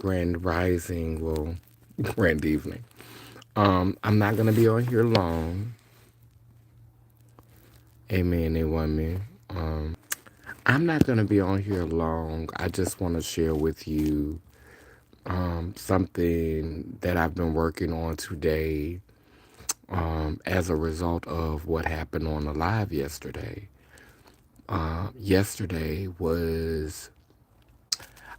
Grand Rising, well, grand evening. I'm not gonna be on here long. Amen and woman. I'm not gonna be on here long. I just want to share with you something that I've been working on today as a result of what happened on the live yesterday. Yesterday was,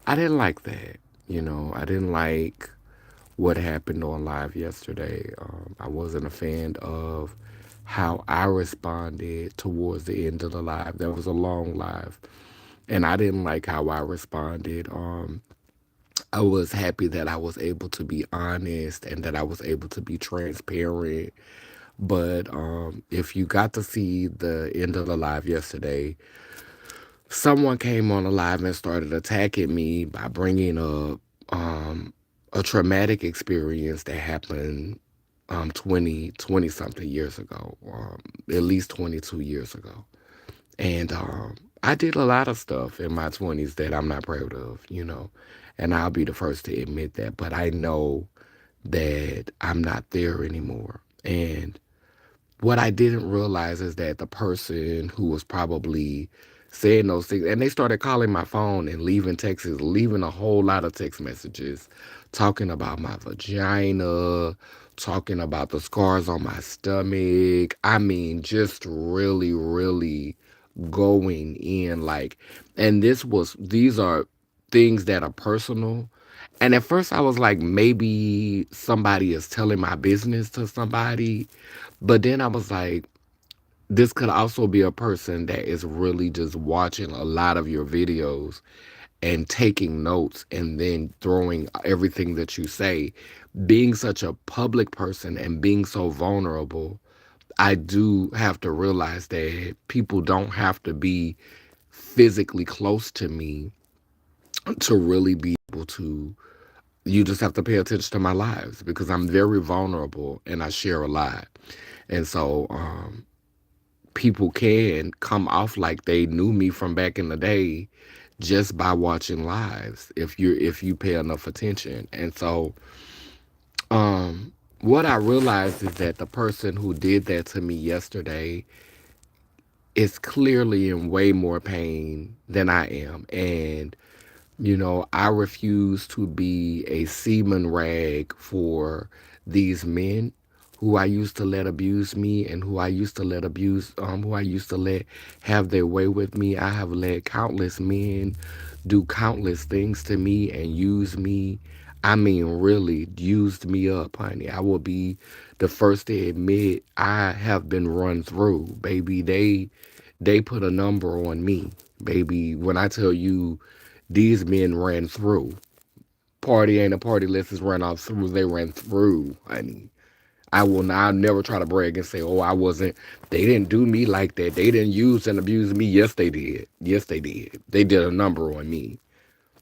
I didn't like that. I didn't like what happened on live yesterday. I wasn't a fan of how I responded towards the end of the live. That was a long live, and I didn't like how I responded. I was happy that I was able to be honest and that I was able to be transparent. But if you got to see the end of the live yesterday, someone came on the live and started attacking me by bringing up a traumatic experience that happened 20 something years ago, at least 22 years ago. And I did a lot of stuff in my 20s that I'm not proud of. And I'll be the first to admit that. But I know that I'm not there anymore. And what I didn't realize is that the person who was probably saying those things, and they started calling my phone and leaving texts, leaving a whole lot of text messages, talking about my vagina, talking about the scars on my stomach. I mean, just really, really going in like, and these are things that are personal. And at first I was like, maybe somebody is telling my business to somebody. But then I was like, this could also be a person that is really just watching a lot of your videos and taking notes and then throwing everything that you say. Being such a public person and being so vulnerable, I do have to realize that people don't have to be physically close to me to really be able to. You just have to pay attention to my lives because I'm very vulnerable and I share a lot. And so, people can come off like they knew me from back in the day just by watching lives if you pay enough attention. And so what I realized is that the person who did that to me yesterday is clearly in way more pain than I am. And I refuse to be a semen rag for these men who I used to let abuse me and who I used to let have their way with me. I have let countless men do countless things to me and use me. I mean, really used me up, honey. I will be the first to admit I have been run through, baby. They put a number on me, baby. When I tell you these men ran through. Party ain't a party unless it's run off through. They ran through, honey. I'll never try to brag and say, oh, I wasn't, they didn't do me like that. They didn't use and abuse me. Yes, they did. Yes, they did. They did a number on me.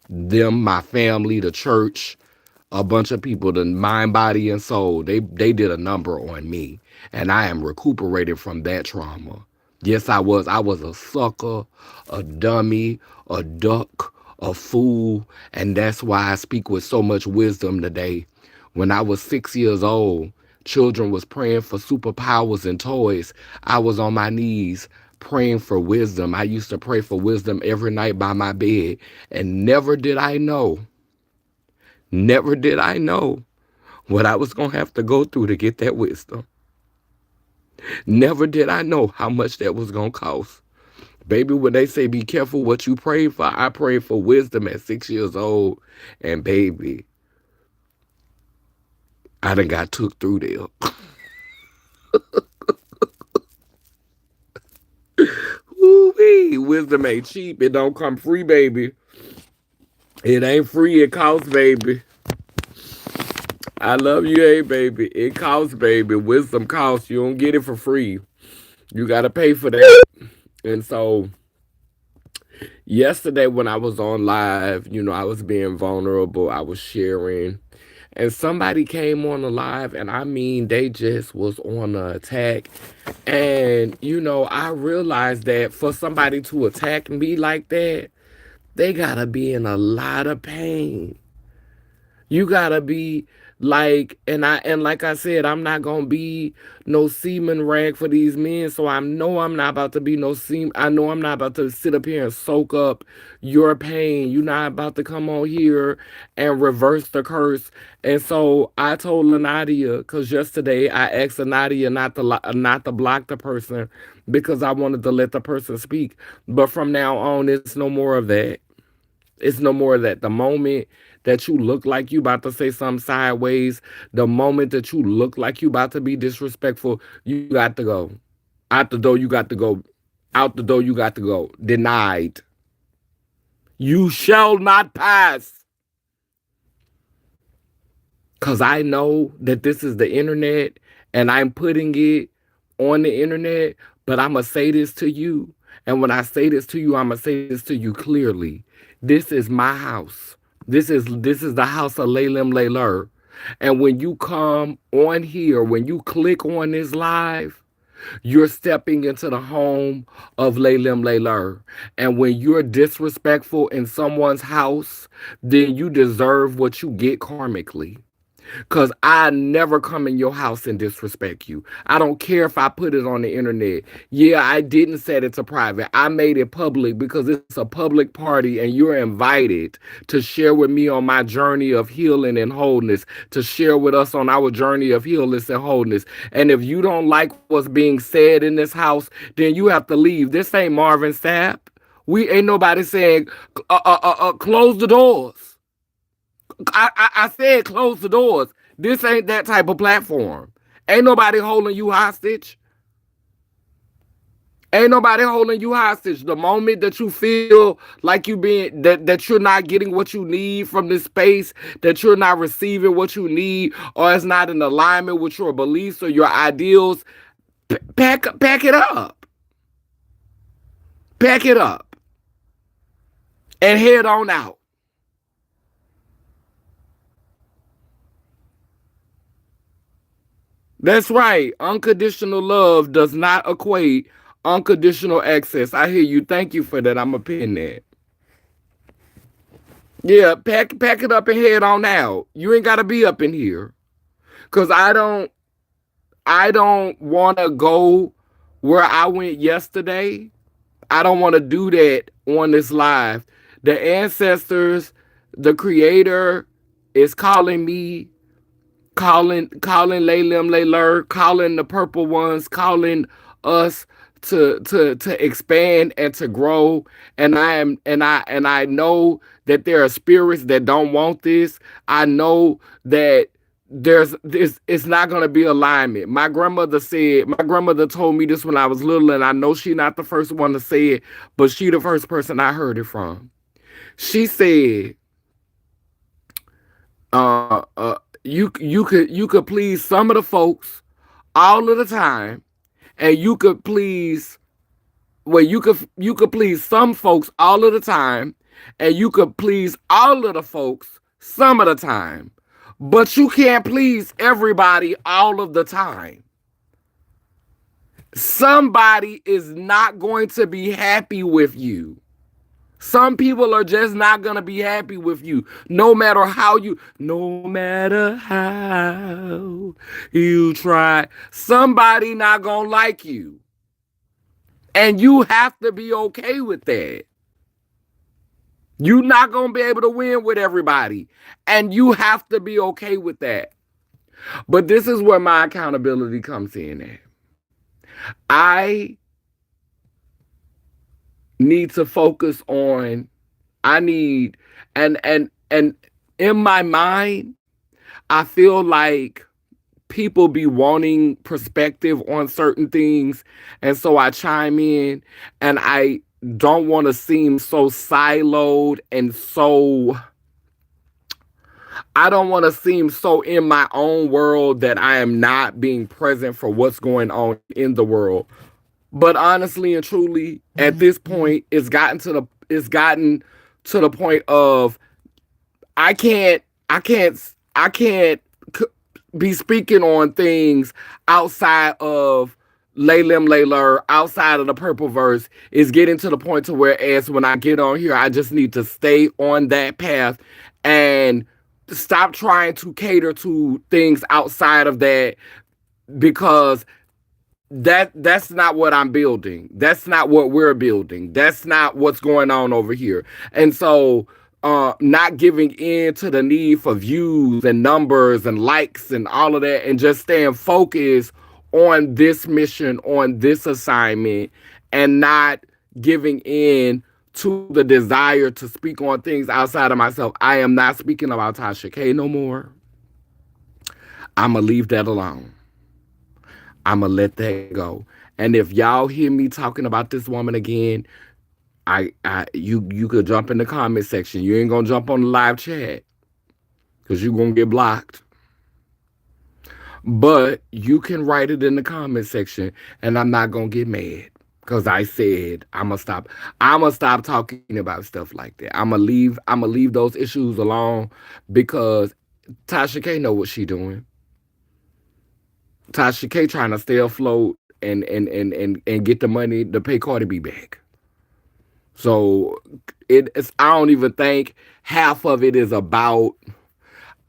Them, my family, the church, a bunch of people, the mind, body, and soul, they did a number on me. And I am recuperating from that trauma. Yes, I was. I was a sucker, a dummy, a duck, a fool. And that's why I speak with so much wisdom today. When I was 6 years old, children was praying for superpowers and toys. I was on my knees praying for wisdom. I used to pray for wisdom every night by my bed. And never did I know what I was going to have to go through to get that wisdom. Never did I know how much that was going to cost. Baby, when they say be careful what you pray for, I prayed for wisdom at 6 years old. And baby, I done got took through there. Woo-wee. Wisdom ain't cheap. It don't come free, baby. It ain't free. It costs, baby. I love you, hey, baby. It costs, baby. Wisdom costs. You don't get it for free. You got to pay for that. And so yesterday when I was on live, I was being vulnerable. I was sharing. And somebody came on the live, and I mean, they just was on the attack. And, I realized that for somebody to attack me like that, they gotta be in a lot of pain. You gotta be like, and like I said, I'm not gonna be no semen rag for these men. So I know I'm not about to be no semen. I know I'm not about to sit up here and soak up your pain. You're not about to come on here and reverse the curse. And so I told Lanadia, because yesterday I asked Lanadia not to block the person because I wanted to let the person speak. But from now on, it's no more of that. It's no more of that. The moment that you look like you about to say something sideways, the moment that you look like you about to be disrespectful, you got to go. Out the door, you got to go. Out the door, you got to go. Denied. You shall not pass. Because I know that this is the internet and I'm putting it on the internet, but I'm going to say this to you. And when I say this to you, I'm going to say this to you clearly. This is my house. This is the house of Laylim Layler. And when you come on here, when you click on this live, you're stepping into the home of Laylim Layler. And when you're disrespectful in someone's house, then you deserve what you get karmically. Cause I never come in your house and disrespect you. I don't care if I put it on the internet. Yeah, I didn't set it to private. I made it public because it's a public party and you're invited to share with me on my journey of healing and wholeness, to share with us on our journey of healing and wholeness. And if you don't like what's being said in this house, then you have to leave. This ain't Marvin Sapp. We ain't nobody saying close the doors. I said close the doors. This ain't that type of platform. Ain't nobody holding you hostage. Ain't nobody holding you hostage. The moment that you feel like you being that you're not getting what you need from this space, that you're not receiving what you need, or it's not in alignment with your beliefs or your ideals, pack it up. Pack it up. And head on out. That's right. Unconditional love does not equate unconditional access. I hear you. Thank you for that. I'm a pin that. Yeah, pack it up and head on out. You ain't gotta be up in here. Cause I don't wanna go where I went yesterday. I don't wanna do that on this live. The ancestors, the creator is calling me, calling Laylim Layler, calling the purple ones, calling us to expand and to grow. And I know that there are spirits that don't want this. I know that there's this, it's not going to be alignment. My grandmother told me this when I was little, and I know she not the first one to say it, but she the first person I heard it from. She said, uh, uh, you could please some of the folks all of the time, and you could please some folks all of the time, and you could please all of the folks some of the time, but you can't please everybody all of the time. Somebody is not going to be happy with you. Some people are just not gonna be happy with you, no matter how you try. Somebody not gonna like you, and you have to be okay with that. You're not gonna be able to win with everybody, and you have to be okay with that. But this is where my accountability comes in at. I need to focus on. I need and in my mind, I feel like people be wanting perspective on certain things. And so I chime in, and I don't want to seem so siloed and so, I don't want to seem so in my own world that I am not being present for what's going on in the world. But honestly and truly, at this point, it's gotten to the point of I can't be speaking on things outside of Laylim Layler, outside of the purple verse. Is getting to the point to where, as when I get on here, I just need to stay on that path and stop trying to cater to things outside of that, because that's not what I'm building. That's not what we're building. That's not what's going on over here. And so not giving in to the need for views and numbers and likes and all of that, and just staying focused on this mission, on this assignment, and not giving in to the desire to speak on things outside of myself. I am not speaking about Tasha K no more. I'm gonna leave that alone. I'm gonna let that go. And if y'all hear me talking about this woman again, you could jump in the comment section. You ain't gonna jump on the live chat because you're gonna get blocked. But you can write it in the comment section, and I'm not gonna get mad because I said I'm gonna stop. I'm gonna stop talking about stuff like that. I'm gonna leave. I'm gonna leave those issues alone, because Tasha K know what she doing. Tasha K trying to stay afloat and get the money to pay Cardi B back. So it's, I don't even think half of it is about.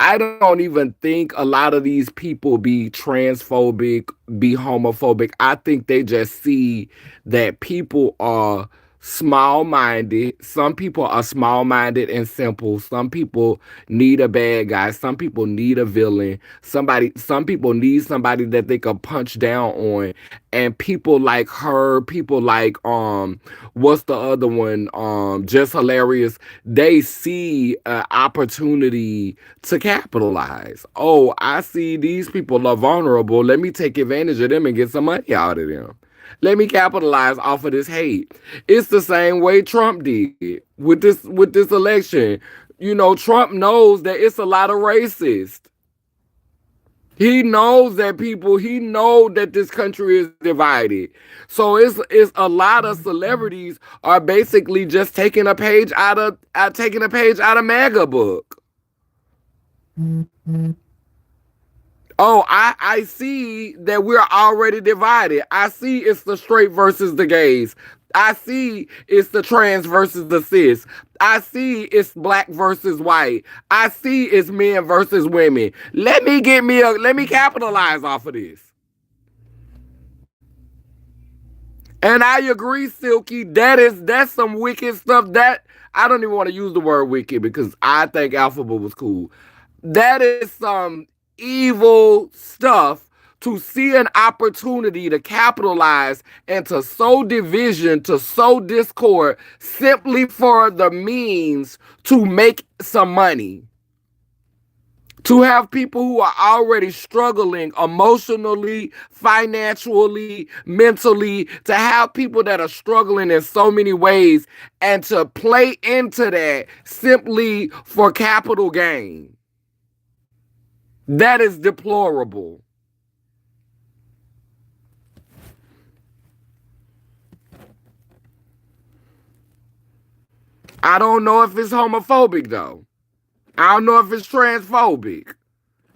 I don't even think a lot of these people be transphobic, be homophobic. I think they just see that people are small minded. Some people are small minded and simple. Some people need a bad guy. Some people need a villain. Some people need somebody that they can punch down on. And people like her, people like what's the other one? Just Hilarious. They see an opportunity to capitalize. Oh, I see these people are vulnerable. Let me take advantage of them and get some money out of them. Let me capitalize off of this hate. It's the same way Trump did with this election. You know, Trump knows that it's a lot of racists. He knows that people, he knows that this country is divided. So it's a lot of celebrities are basically just taking a page out of MAGA book. Oh, I see that we're already divided. I see it's the straight versus the gays. I see it's the trans versus the cis. I see it's black versus white. I see it's men versus women. Let me capitalize off of this. And I agree, Silky. That's some wicked stuff. That I don't even want to use the word wicked because I think Alphabet was cool. That is some evil stuff, to see an opportunity to capitalize and to sow division, to sow discord, simply for the means to make some money. To have people who are already struggling emotionally, financially, mentally, to have people that are struggling in so many ways, and to play into that simply for capital gain. That is deplorable. I don't know if it's homophobic though. I don't know if it's transphobic.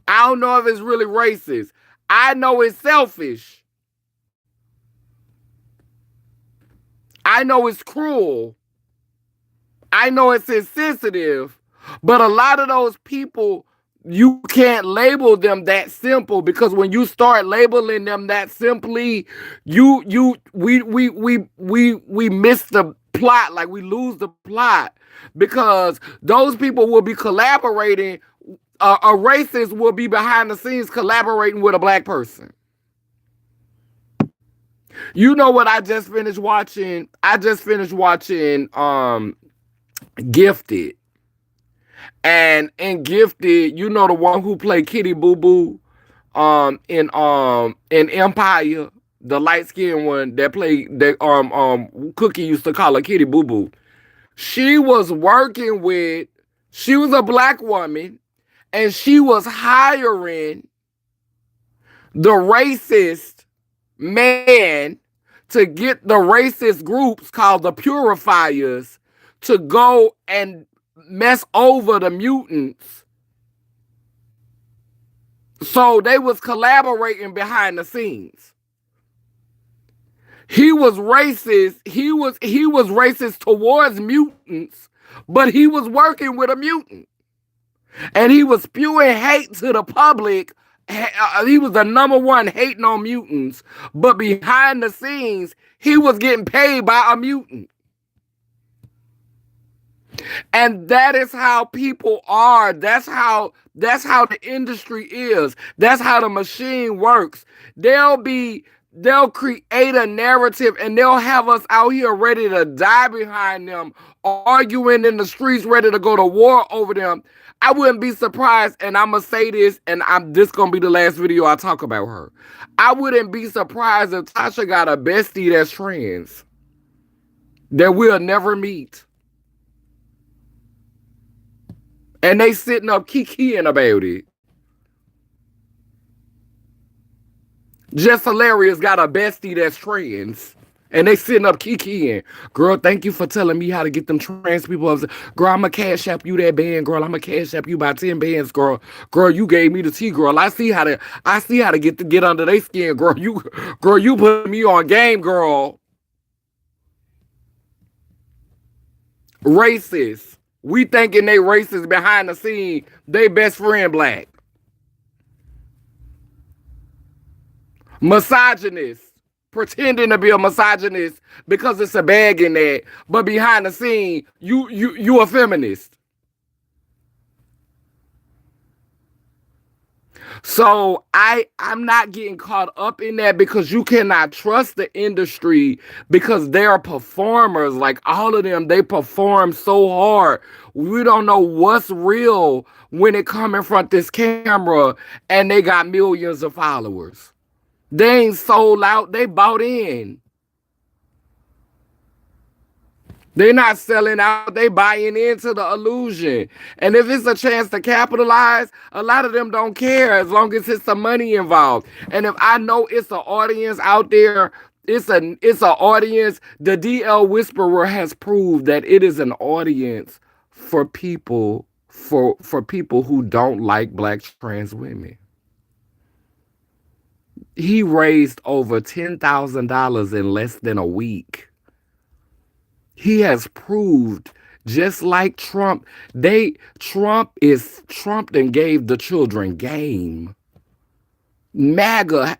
I don't know if it's really racist. I know it's selfish. I know it's cruel. I know it's insensitive. But a lot of those people, you can't label them that simple, because when you start labeling them that simply, we miss the plot, like we lose the plot, because those people will be collaborating. A racist will be behind the scenes collaborating with a black person. You know what I just finished watching? I just finished watching Gifted. And in Gifted, you know the one who played Kitty Boo Boo in Empire, the light skinned one that played that Cookie used to call her Kitty Boo Boo. She was working with, she was a black woman, and she was hiring the racist man to get the racist groups called the Purifiers to go and mess over the mutants. So they was collaborating behind the scenes. He was racist. He was racist towards mutants, but he was working with a mutant. And he was spewing hate to the public. He was the number one hating on mutants. But behind the scenes, he was getting paid by a mutant. And that is how people are. That's how the industry is. That's how the machine works. They'll create a narrative and they'll have us out here ready to die behind them, arguing in the streets, ready to go to war over them. I wouldn't be surprised, and I'm gonna say this, and I'm this gonna be the last video I talk about her. I wouldn't be surprised if Tasha got a bestie that's trans that we'll never meet. And they sitting up kikiing about it. Just Hilarious got a bestie that's trans. And they sitting up kikiing. Girl, thank you for telling me how to get them trans people up. Girl, I'ma cash app you that band, girl. I'ma cash app you by 10 bands, girl. Girl, you gave me the tea, girl. I see how to get under their skin, girl. You put me on game, girl. Racist. We thinking they racist behind the scene. They best friend black. Misogynist. Pretending to be a misogynist because it's a bag in there, but behind the scene, you a feminist. So I'm not getting caught up in that because you cannot trust the industry because they're performers. Like all of them, they perform so hard. We don't know what's real when it come in front of this camera and they got millions of followers. They ain't sold out, they bought in. They're not selling out, they buying into the illusion. And if it's a chance to capitalize, a lot of them don't care as long as it's some money involved. And if I know it's an audience out there, it's an audience. The DL Whisperer has proved that it is an audience for people for people who don't like black trans women. He raised over $10,000 in less than a week. He has proved, just like Trump, Trump then gave the children game. The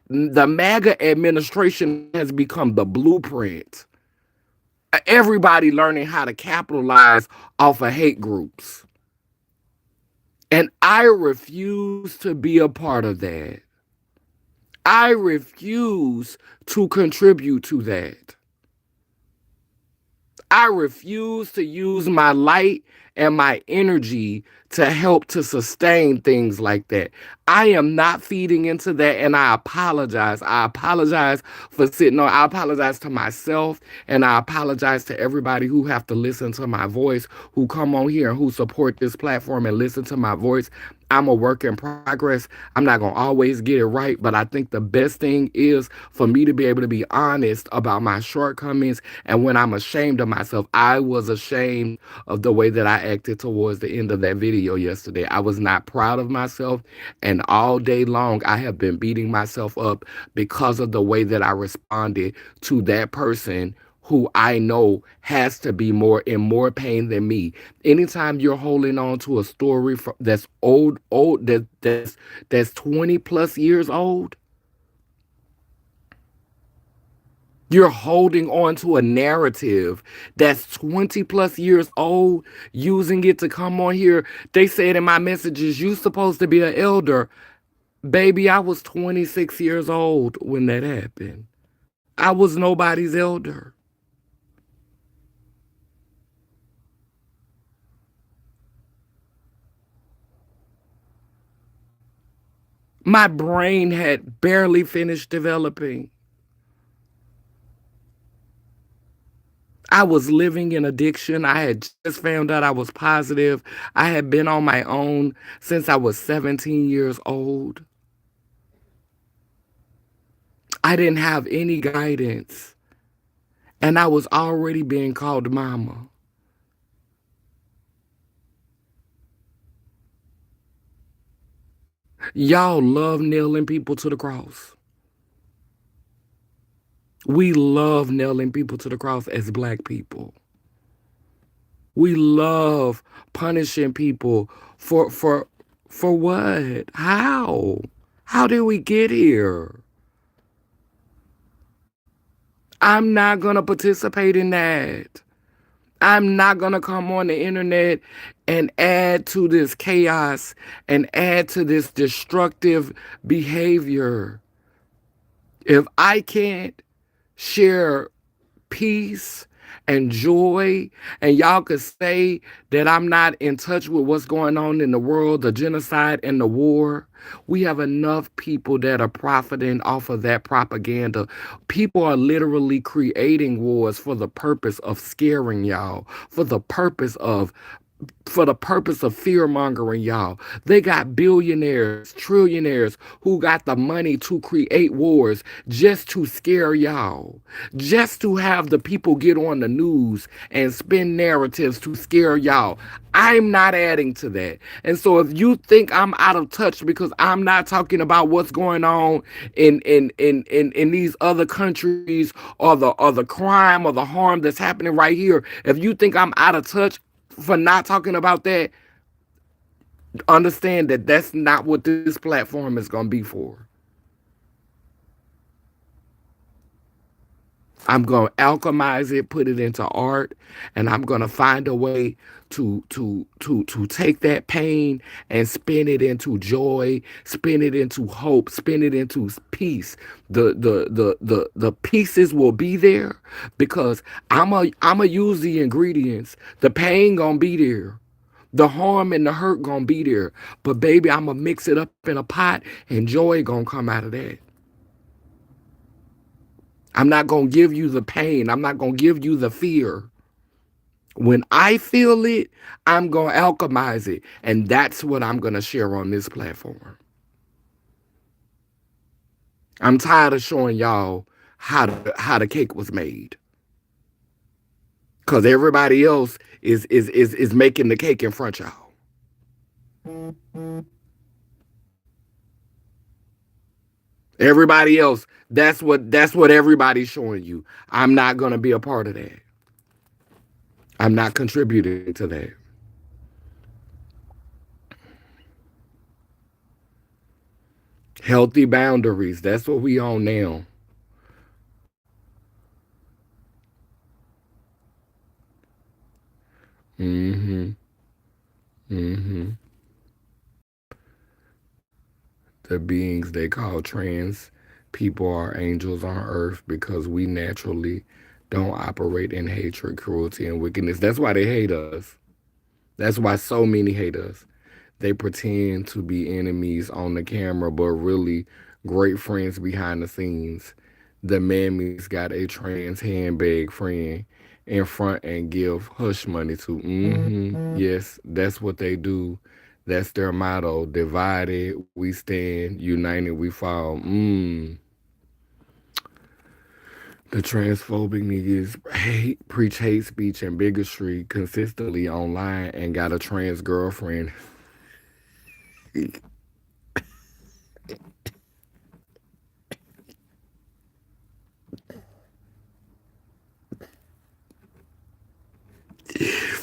MAGA administration has become the blueprint. Everybody learning how to capitalize off of hate groups. And I refuse to be a part of that. I refuse to contribute to that. I refuse to use my light and my energy to help to sustain things like that. I am not feeding into that, and I apologize. I apologize for sitting on. I apologize to myself, and I apologize to everybody who have to listen to my voice, who come on here and who support this platform and listen to my voice. I'm a work in progress. I'm not going to always get it right, but I think the best thing is for me to be able to be honest about my shortcomings. And when I'm ashamed of myself, I was ashamed of the way that I acted towards the end of that video yesterday. I was not proud of myself. And all day long, I have been beating myself up because of the way that I responded to that person who I know has to be in more pain than me. Anytime you're holding on to a story that's that's 20 plus years old, you're holding on to a narrative that's 20 plus years old, using it to come on here. They said in my messages, you supposed to be an elder. Baby, I was 26 years old when that happened. I was nobody's elder. My brain had barely finished developing. I was living in addiction. I had just found out I was positive. I had been on my own since I was 17 years old. I didn't have any guidance. And I was already being called mama. Y'all love nailing people to the cross. We love nailing people to the cross as black people. We love punishing people for for for what? How? How did we get here? I'm not going to participate in that. I'm not going to come on the internet and add to this chaos and add to this destructive behavior. If I can't share peace and joy, and y'all could say that I'm not in touch with what's going on in the world, the genocide and the war. We have enough people that are profiting off of that propaganda. People are literally creating wars for the purpose of scaring y'all, for the purpose of fear mongering y'all. They got billionaires, trillionaires who got the money to create wars just to scare y'all, just to have the people get on the news and spin narratives to scare y'all. I'm not adding to that. And so if you think I'm out of touch because I'm not talking about what's going on in these other countries or the crime or the harm that's happening right here, if you think I'm out of touch for not talking about that, understand that that's not what this platform is going to be for. I'm going to alchemize it, put it into art, and I'm going to find a way to take that pain and spin it into joy, spin it into hope, spin it into peace. The pieces will be there because I'm a use the ingredients. The pain going to be there. The harm and the hurt gonna be there. But baby, I'ma mix it up in a pot and joy gonna come out of that. I'm not gonna give you the pain. I'm not gonna give you the fear. When I feel it, I'm gonna alchemize it. And that's what I'm gonna share on this platform. I'm tired of showing y'all how the cake was made. Cause everybody else is making the cake in front of y'all. Everybody else, that's what everybody's showing you. I'm not gonna be a part of that. I'm not contributing to that. Healthy boundaries. That's what we on now. Mm-hmm. Mm-hmm. The beings they call trans people are angels on earth because we naturally don't operate in hatred, cruelty, and wickedness. That's why they hate us. That's why so many hate us. They pretend to be enemies on the camera, but really great friends behind the scenes. The mammies got a trans handbag friend in front and give hush money to. Yes, that's what they do. That's their motto. Divided we stand, united we fall. The transphobic niggas preach hate speech and bigotry consistently online and got a trans girlfriend. I'm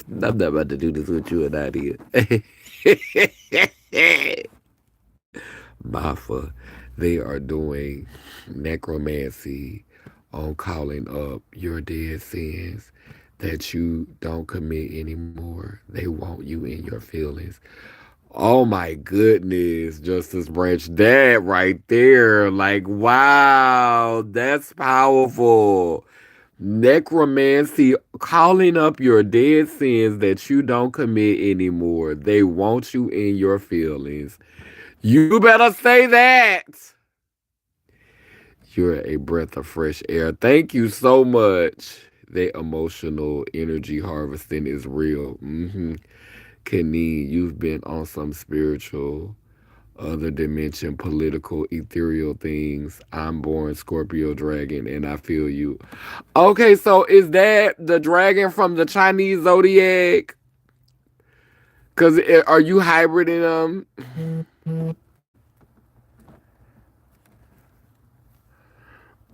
not about to do this with you and Nadia. Mafa, they are doing necromancy on calling up your dead sins that you don't commit anymore. They want you in your feelings. Oh my goodness, Justice Branch, that right there. Like, wow, that's powerful. Necromancy, calling up your dead sins that you don't commit anymore. They want you in your feelings. You better say that. You're a breath of fresh air. Thank you so much. The emotional energy harvesting is real. Kenny, you've been on some spiritual, other dimension, political, ethereal things. I'm born Scorpio dragon, and I feel you. Okay, so is that the dragon from the Chinese zodiac? Cause are you hybriding them?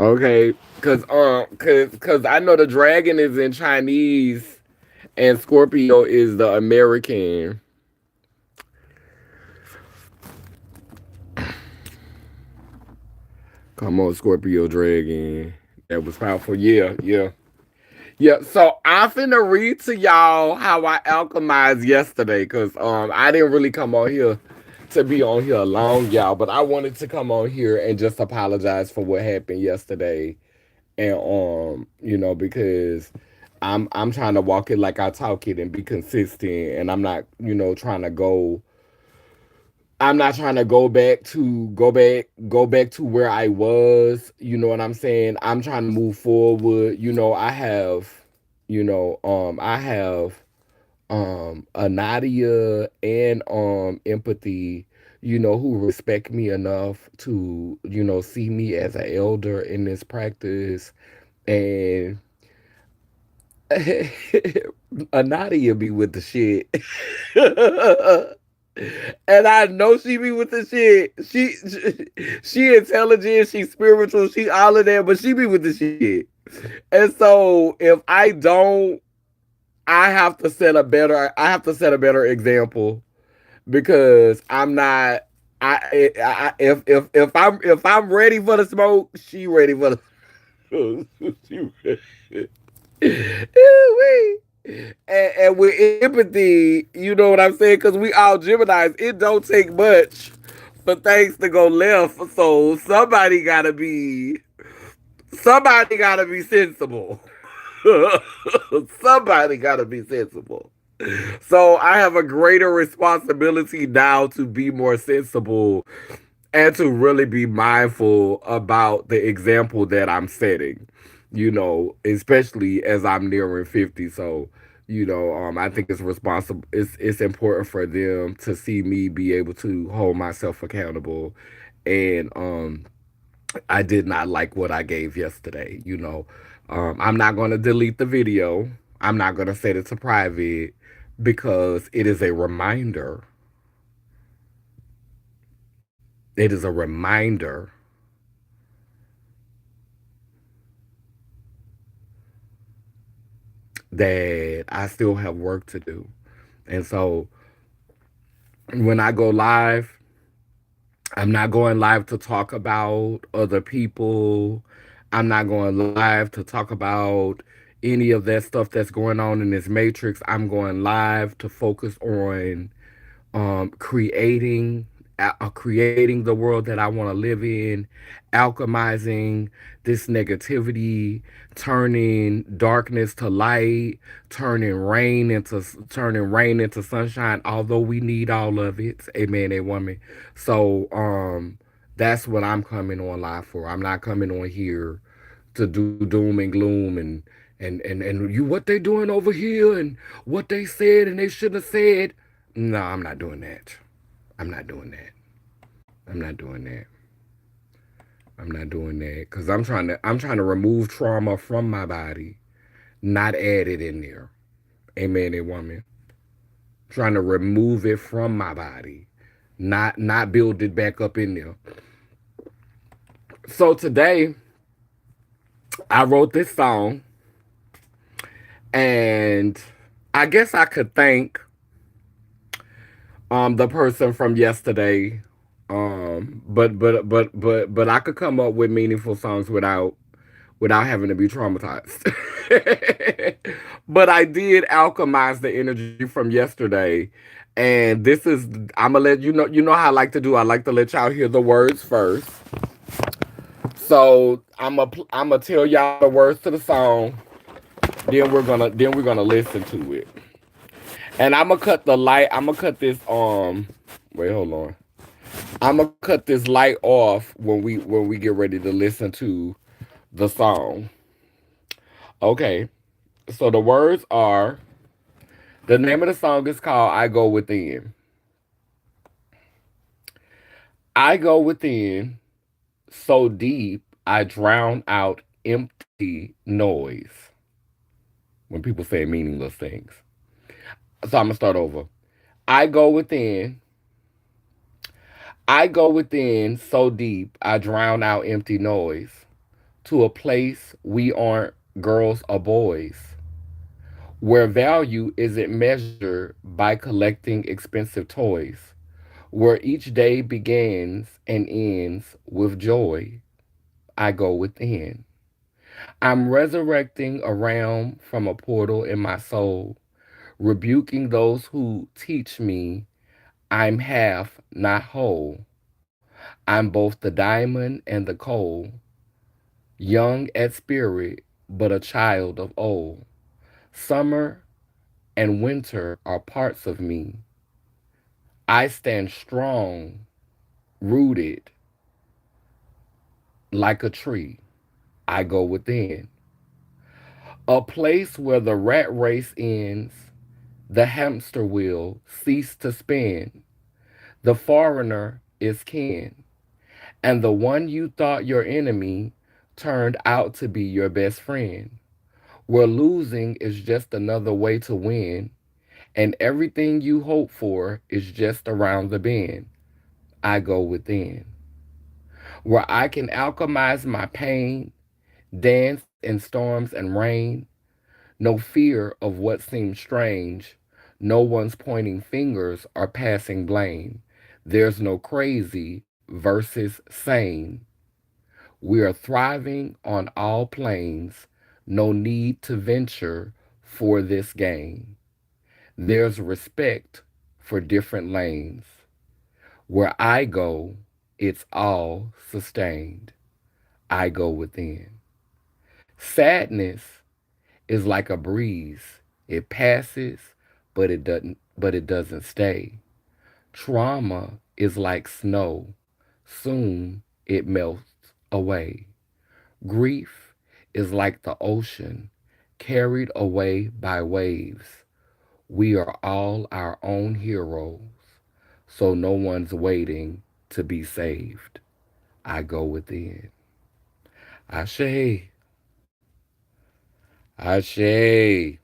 Okay, cause I know the dragon is in Chinese, And Scorpio is the American. Come on, Scorpio Dragon. That was powerful. Yeah, yeah. Yeah, so I'm finna read to y'all how I alchemized yesterday, cause I didn't really come on here to be on here alone, y'all, but I wanted to come on here and just apologize for what happened yesterday, and because I'm trying to walk it like I talk it and be consistent, and I'm not trying to go. I'm not trying to go back to where I was. You know what I'm saying? I'm trying to move forward. I have a Nadia and empathy, who respect me enough to, see me as an elder in this practice. And Nadia be with the shit. And I know she be with the shit. She intelligent, she spiritual, she all of that, but she be with the shit. And so if I don't, I have to set a better example, because I'm not. If I'm ready for the smoke, she ready for the. she ready. And with empathy, you know what I'm saying? Because we all Geminis, it don't take much for things to go left. So somebody gotta be sensible. Somebody gotta be sensible. So I have a greater responsibility now to be more sensible and to really be mindful about the example that I'm setting, especially as I'm nearing 50. So, I think it's responsible. It's important for them to see me be able to hold myself accountable. And I did not like what I gave yesterday. I'm not going to delete the video. I'm not going to set it to private, because it is a reminder. It is a reminder that I still have work to do. And so when I go live, I'm not going live to talk about other people. I'm not going live to talk about any of that stuff that's going on in this matrix. I'm going live to focus on creating the world that I want to live in, alchemizing this negativity, turning darkness to light, turning rain into sunshine. Although we need all of it, amen, a woman. So that's what I'm coming on live for. I'm not coming on here to do doom and gloom and you what they doing over here and what they said and they shouldn't have said. No, I'm not doing that. I'm not doing that. I'm not doing that. I'm not doing that because I'm trying to remove trauma from my body, not add it in there. Amen, a woman. Trying to remove it from my body, not build it back up in there. So today I wrote this song, and I guess I could thank the person from yesterday. But I could come up with meaningful songs without having to be traumatized. But I did alchemize the energy from yesterday. And this is I'm gonna let you know how I like to do. I like to let y'all hear the words first. So I'm gonna tell y'all the words to the song. Then we're gonna listen to it. And I'm gonna cut this wait, hold on. I'm gonna cut this light off when we get ready to listen to the song. Okay. So the words are, the name of the song is called I Go Within. I go within so deep I drown out empty noise when people say meaningless things. So I'm gonna start over. I go within. I go within so deep I drown out empty noise to a place we aren't girls or boys. where value isn't measured by collecting expensive toys, where each day begins and ends with joy. I go within. I'm resurrecting a realm from a portal in my soul, rebuking those who teach me I'm half, not whole. I'm both the diamond and the coal, young at spirit, but a child of old. Summer and winter are parts of me. I stand strong, rooted like a tree. I go within. A place where the rat race ends, the hamster wheel cease to spin. The foreigner is kin, and the one you thought your enemy turned out to be your best friend. Where losing is just another way to win, and everything you hope for is just around the bend. I go within. Where I can alchemize my pain, dance in storms and rain, no fear of what seems strange. No one's pointing fingers or passing blame. There's no crazy versus sane. We are thriving on all planes. No need to venture for this gain. There's respect for different lanes. Where I go, it's all sustained. I go within. Sadness is like a breeze. It passes, but it doesn't stay. Trauma is like snow. Soon it melts away. Grief is like the ocean, carried away by waves. We are all our own heroes, so no one's waiting to be saved. I go within. Ashe, Ashe.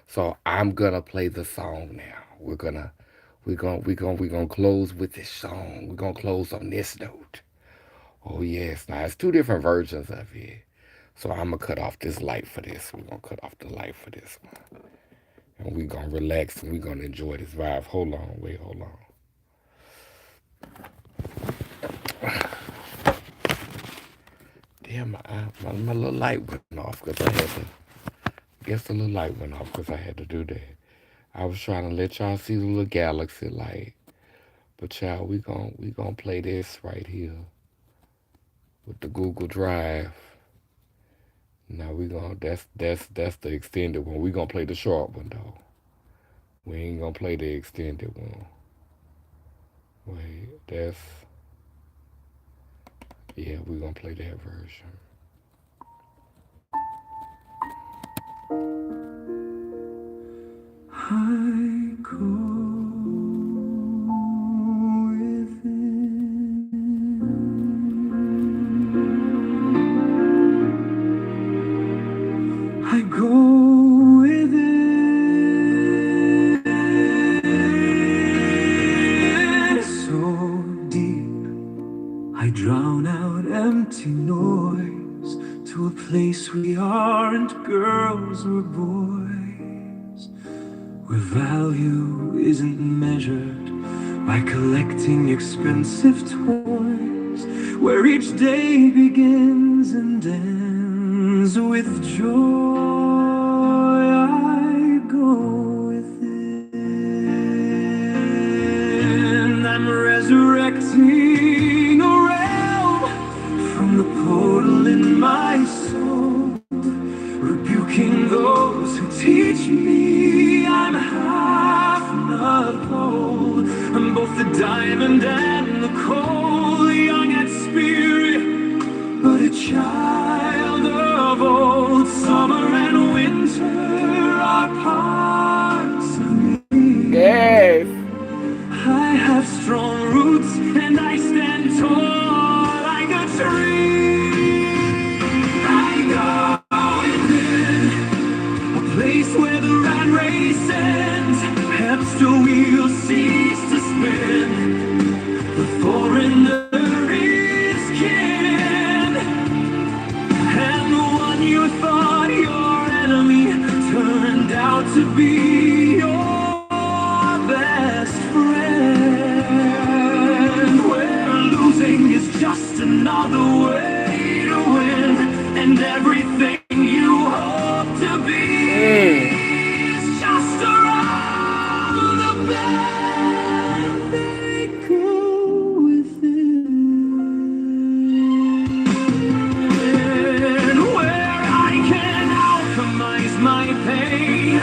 So I'm gonna play the song now. We're gonna close with this song. We're gonna close on this note. Oh yes, now it's two different versions of it. So I'm gonna cut off this light for this. We're gonna cut off the light for this one. And we're gonna relax and we're gonna enjoy this vibe. Hold on, wait, hold on. Damn, my little light went off because I had to. Guess the little light went off because I had to do that. I was trying to let y'all see the little galaxy light. But y'all, we gonna play this right here with the Google Drive. Now we gonna that's the extended one. We gonna play the short one though. We ain't gonna play the extended one. Wait, that's yeah, we gonna play that version. I go within. I go within. So deep, I drown out empty noise to a place we aren't girls or boys, where value isn't measured by collecting expensive toys, where each day begins and ends with joy. I go within. I'm resurrecting a realm from the portal in my soul, rebuking those who teach me I'm half, not whole. I'm both the diamond and the coal, young at spirit, but a child of old. Summer and winter are parts of me. Yes. I have strong roots and I stand tall like a tree. I go within, a place where the rat race ends, hamster wheel cease to spin. The foreigner is kin, and the one you thought your enemy turned out another way to win, and everything you hope to be Mm. is just around the bend. They go within, where I can alchemize my pain,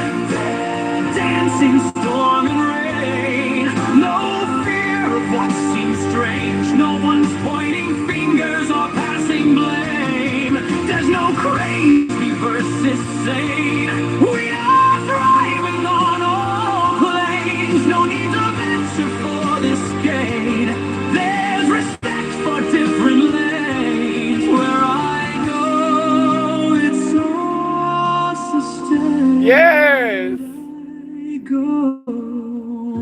dancing storm and rain. No fear of what seems strange. No one's pointing fingers or passing blame. There's no crazy versus sane. We are thriving on all planes. No need to venture for this gate. There's respect for different lanes. Where I go, it's all Yes. sustained. Go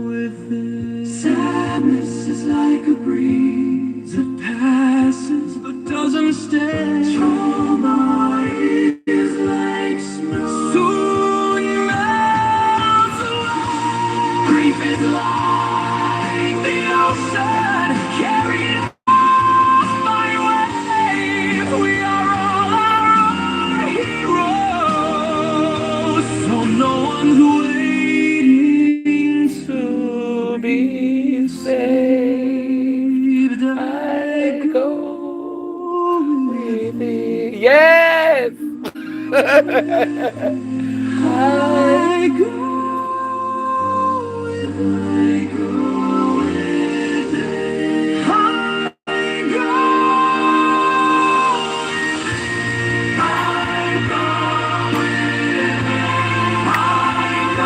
with it. Sadness is like a breeze that passes but doesn't stay. Trauma is like snow, soon melts away. Grief is like the ocean, carried off by wave. We are all our own heroes, so no one's waiting to To be be saved, saved. I I go go with with it. it. Yes. I I go with it. I go with it. I go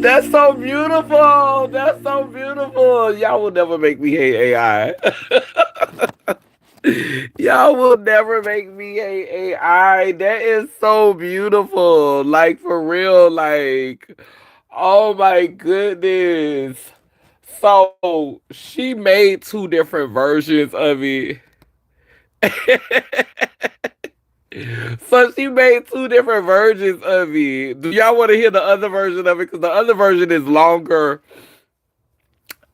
That's so beautiful. That's so beautiful. Y'all will never make me hate AI. Y'all will never make me hate AI. That is so beautiful. Like for real. Like, oh my goodness. So she made two different versions of it. So she made two different versions of it. Do y'all want to hear the other version of it? Because the other version is longer.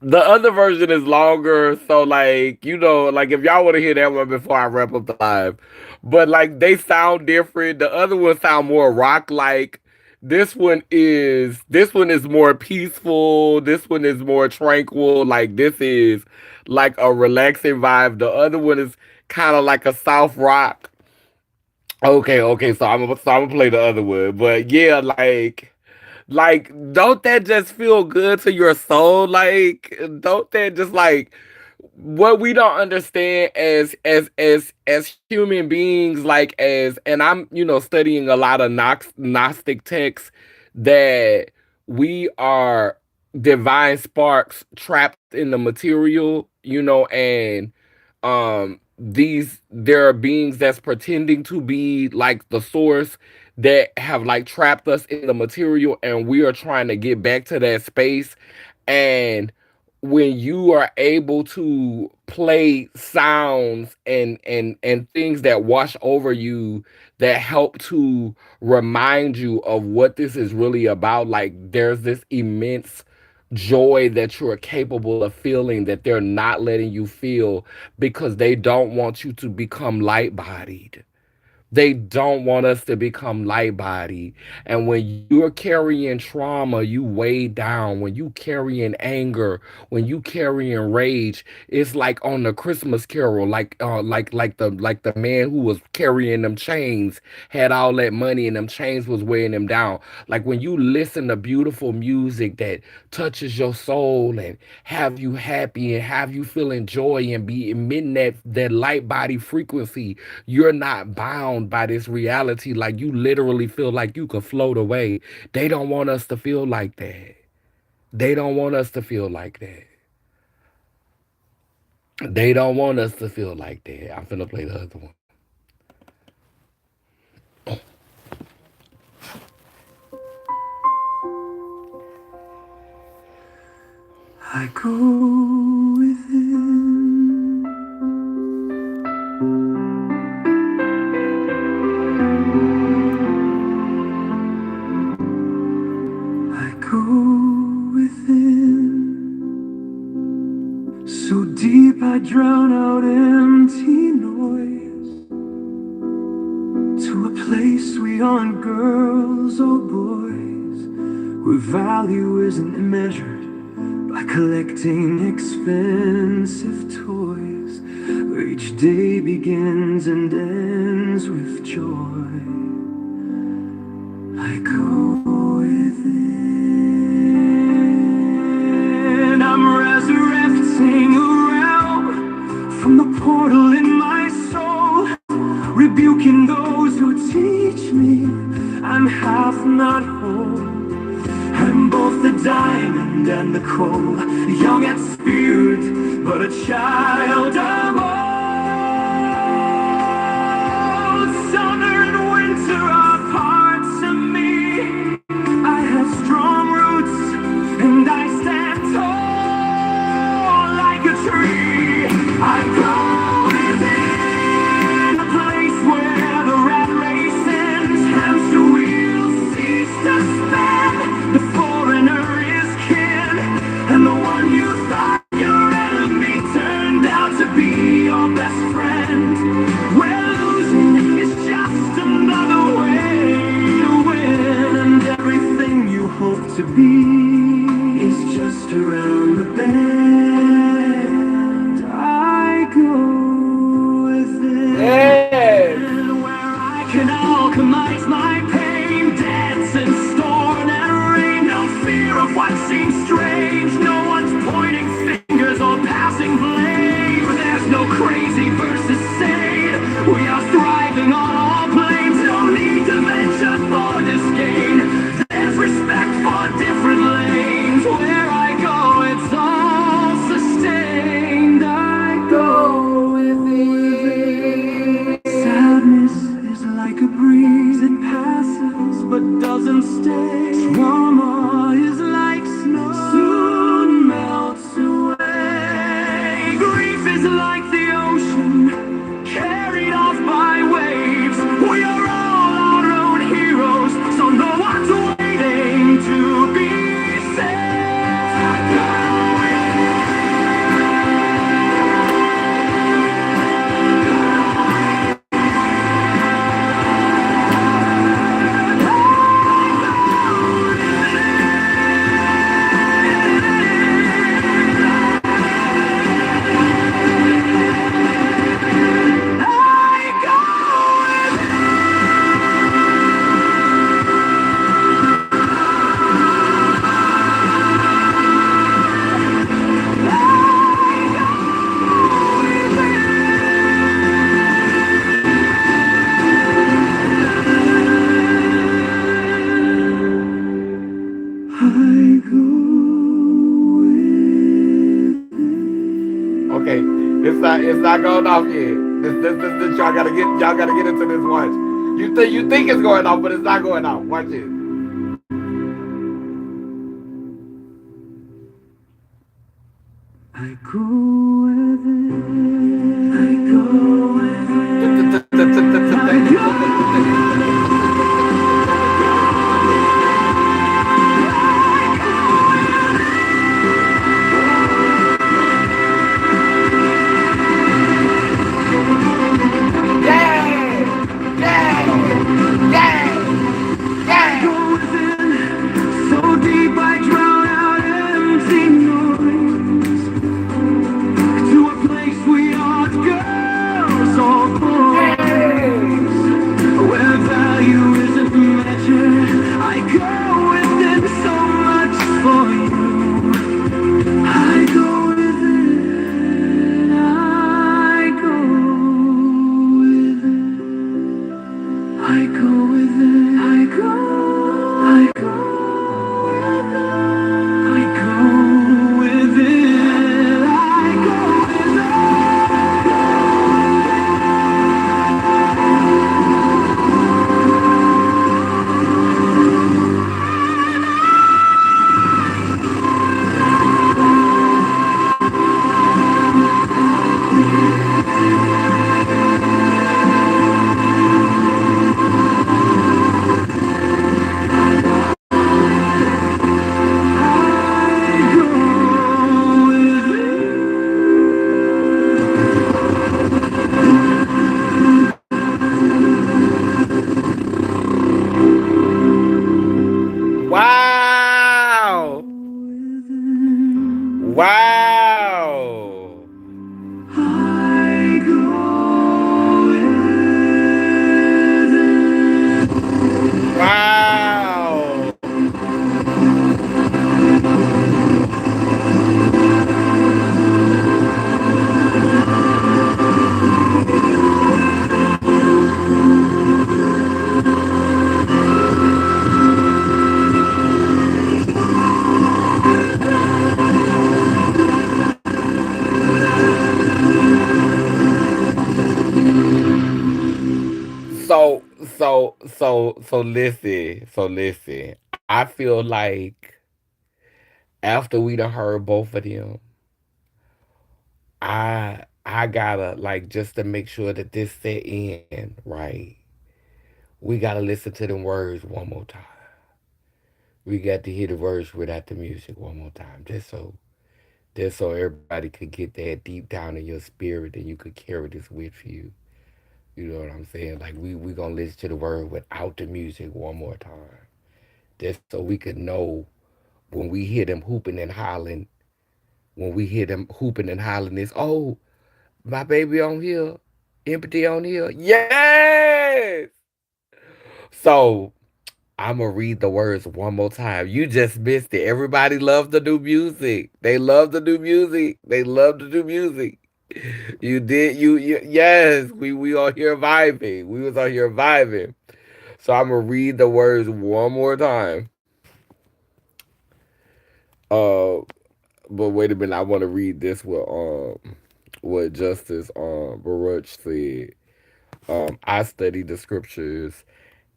The other version is longer, so like like if y'all want to hear that one before I wrap up the live, but like they sound different. The other one sound more rock like. This one is more peaceful. This one is more tranquil. Like this is like a relaxing vibe. The other one is kind of like a soft rock. Okay, okay, so I'm gonna play the other one, but yeah, like, don't that just feel good to your soul? Like, don't that just like what we don't understand as human beings, like as and I'm studying a lot of Gnostic texts that we are divine sparks trapped in the material, and these there are beings that's pretending to be like the source that have like trapped us in the material, and we are trying to get back to that space. And when you are able to play sounds and things that wash over you, that help to remind you of what this is really about, like there's this immense joy that you're capable of feeling that they're not letting you feel, because they don't want you to become light bodied. They don't want us to become light body. And when you're carrying trauma, you weigh down. When you carrying anger, when you carrying rage, it's like on the Christmas Carol, like the man who was carrying them chains had all that money and them chains was weighing him down. Like when you listen to beautiful music that touches your soul and have you happy and have you feeling joy and be emitting that light body frequency, you're not bound by this reality. Like you literally feel like you could float away. They don't want us to feel like that. They don't want us to feel like that. They don't want us to feel like that. I'm finna play the other one. I go within. I go within. So deep I drown out empty noise. To a place we aren't girls or boys, where value isn't measured by collecting expensive toys, where each day begins and ends with joy. I go within. I'm resurrecting a realm from the portal in my soul, rebuking those who teach me I'm half not whole. I'm both the diamond and the coal, young at spirit, but a child of old. Summer and winter are parts of me. I have strong roots and I stand tall like a tree. I go within a place where the rat race ends, hamster wheels cease to spin. The foreigner is kin, and the one you thought your enemy turned out to be your best friend. Where losing is just another way to win, and everything you hope to be is just around the bend. I go Yes. within, where I can alchemize my pain, dance and storm and rain. No fear of what seems strange. No one's pointing fingers or passing blame. There's no crazy versus sane. We are thriving on all planes. No need to venture for this gain. There's respect for different lanes. Where I go, it's all sustained. I go within. Sadness is like a breeze, it passes but doesn't stay. Trauma is like snow, soon melts away. Grief is like the ocean, carried off by waves. We are all our own heroes, so no one's waiting to be saved. Okay, it's not going off yet. This y'all gotta get into this. Watch. You think it's going off, but it's not going off. Watch it. I go within. I go within. So deep I drown out empty noise. To a place we aren't girls or boys, where value isn't measured. I go within so much for you. I go within. I go within. I go within. I go. I go. I go within. I go So listen. I feel like after we done heard both of them, I gotta like just to make sure that this set in right. We gotta listen to them words one more time. We got to hear the words without the music one more time, just so everybody could get that deep down in your spirit and you could carry this with you. You know what I'm saying? Like we gonna listen to the word without the music one more time, just so we could know when we hear them hooping and hollering. When we hear them hooping and hollering, it's my baby on here, empathy on here. Yes. So I'm gonna read the words one more time. You just missed it. Everybody loves the new music. They love the new music. They love the new music. You did you yes, we on here vibing. We was on here vibing. So I'm gonna read the words one more time. Uh but wait a minute, I wanna read this what Justice Baruch said. I studied the scriptures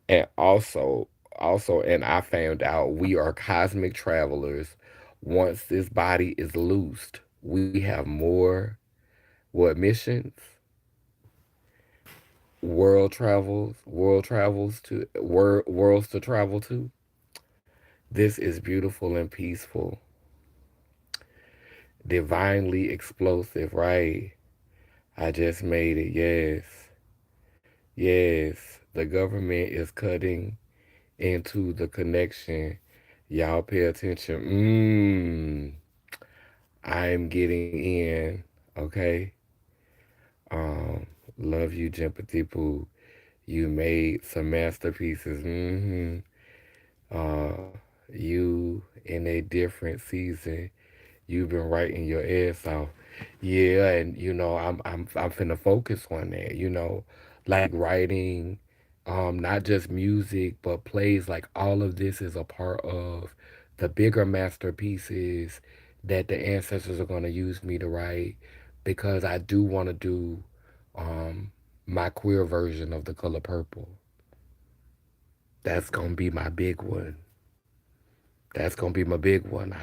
and also and I found out we are cosmic travelers. Once this body is loosed, we have more what missions, worlds to travel to. This is beautiful and peaceful, divinely explosive, right? I just made it. Yes. Yes. The government is cutting into the connection. Y'all pay attention. I'm getting in. Okay. Um, love you, Jimpathy Poo. You made some masterpieces. You in a different season. You've been writing your ass off. Yeah, and I'm finna focus on that, like writing, not just music, but plays. Like all of this is a part of the bigger masterpieces that the ancestors are gonna use me to write because I do wanna do my queer version of the color purple. That's gonna be my big one. That's gonna be my big one.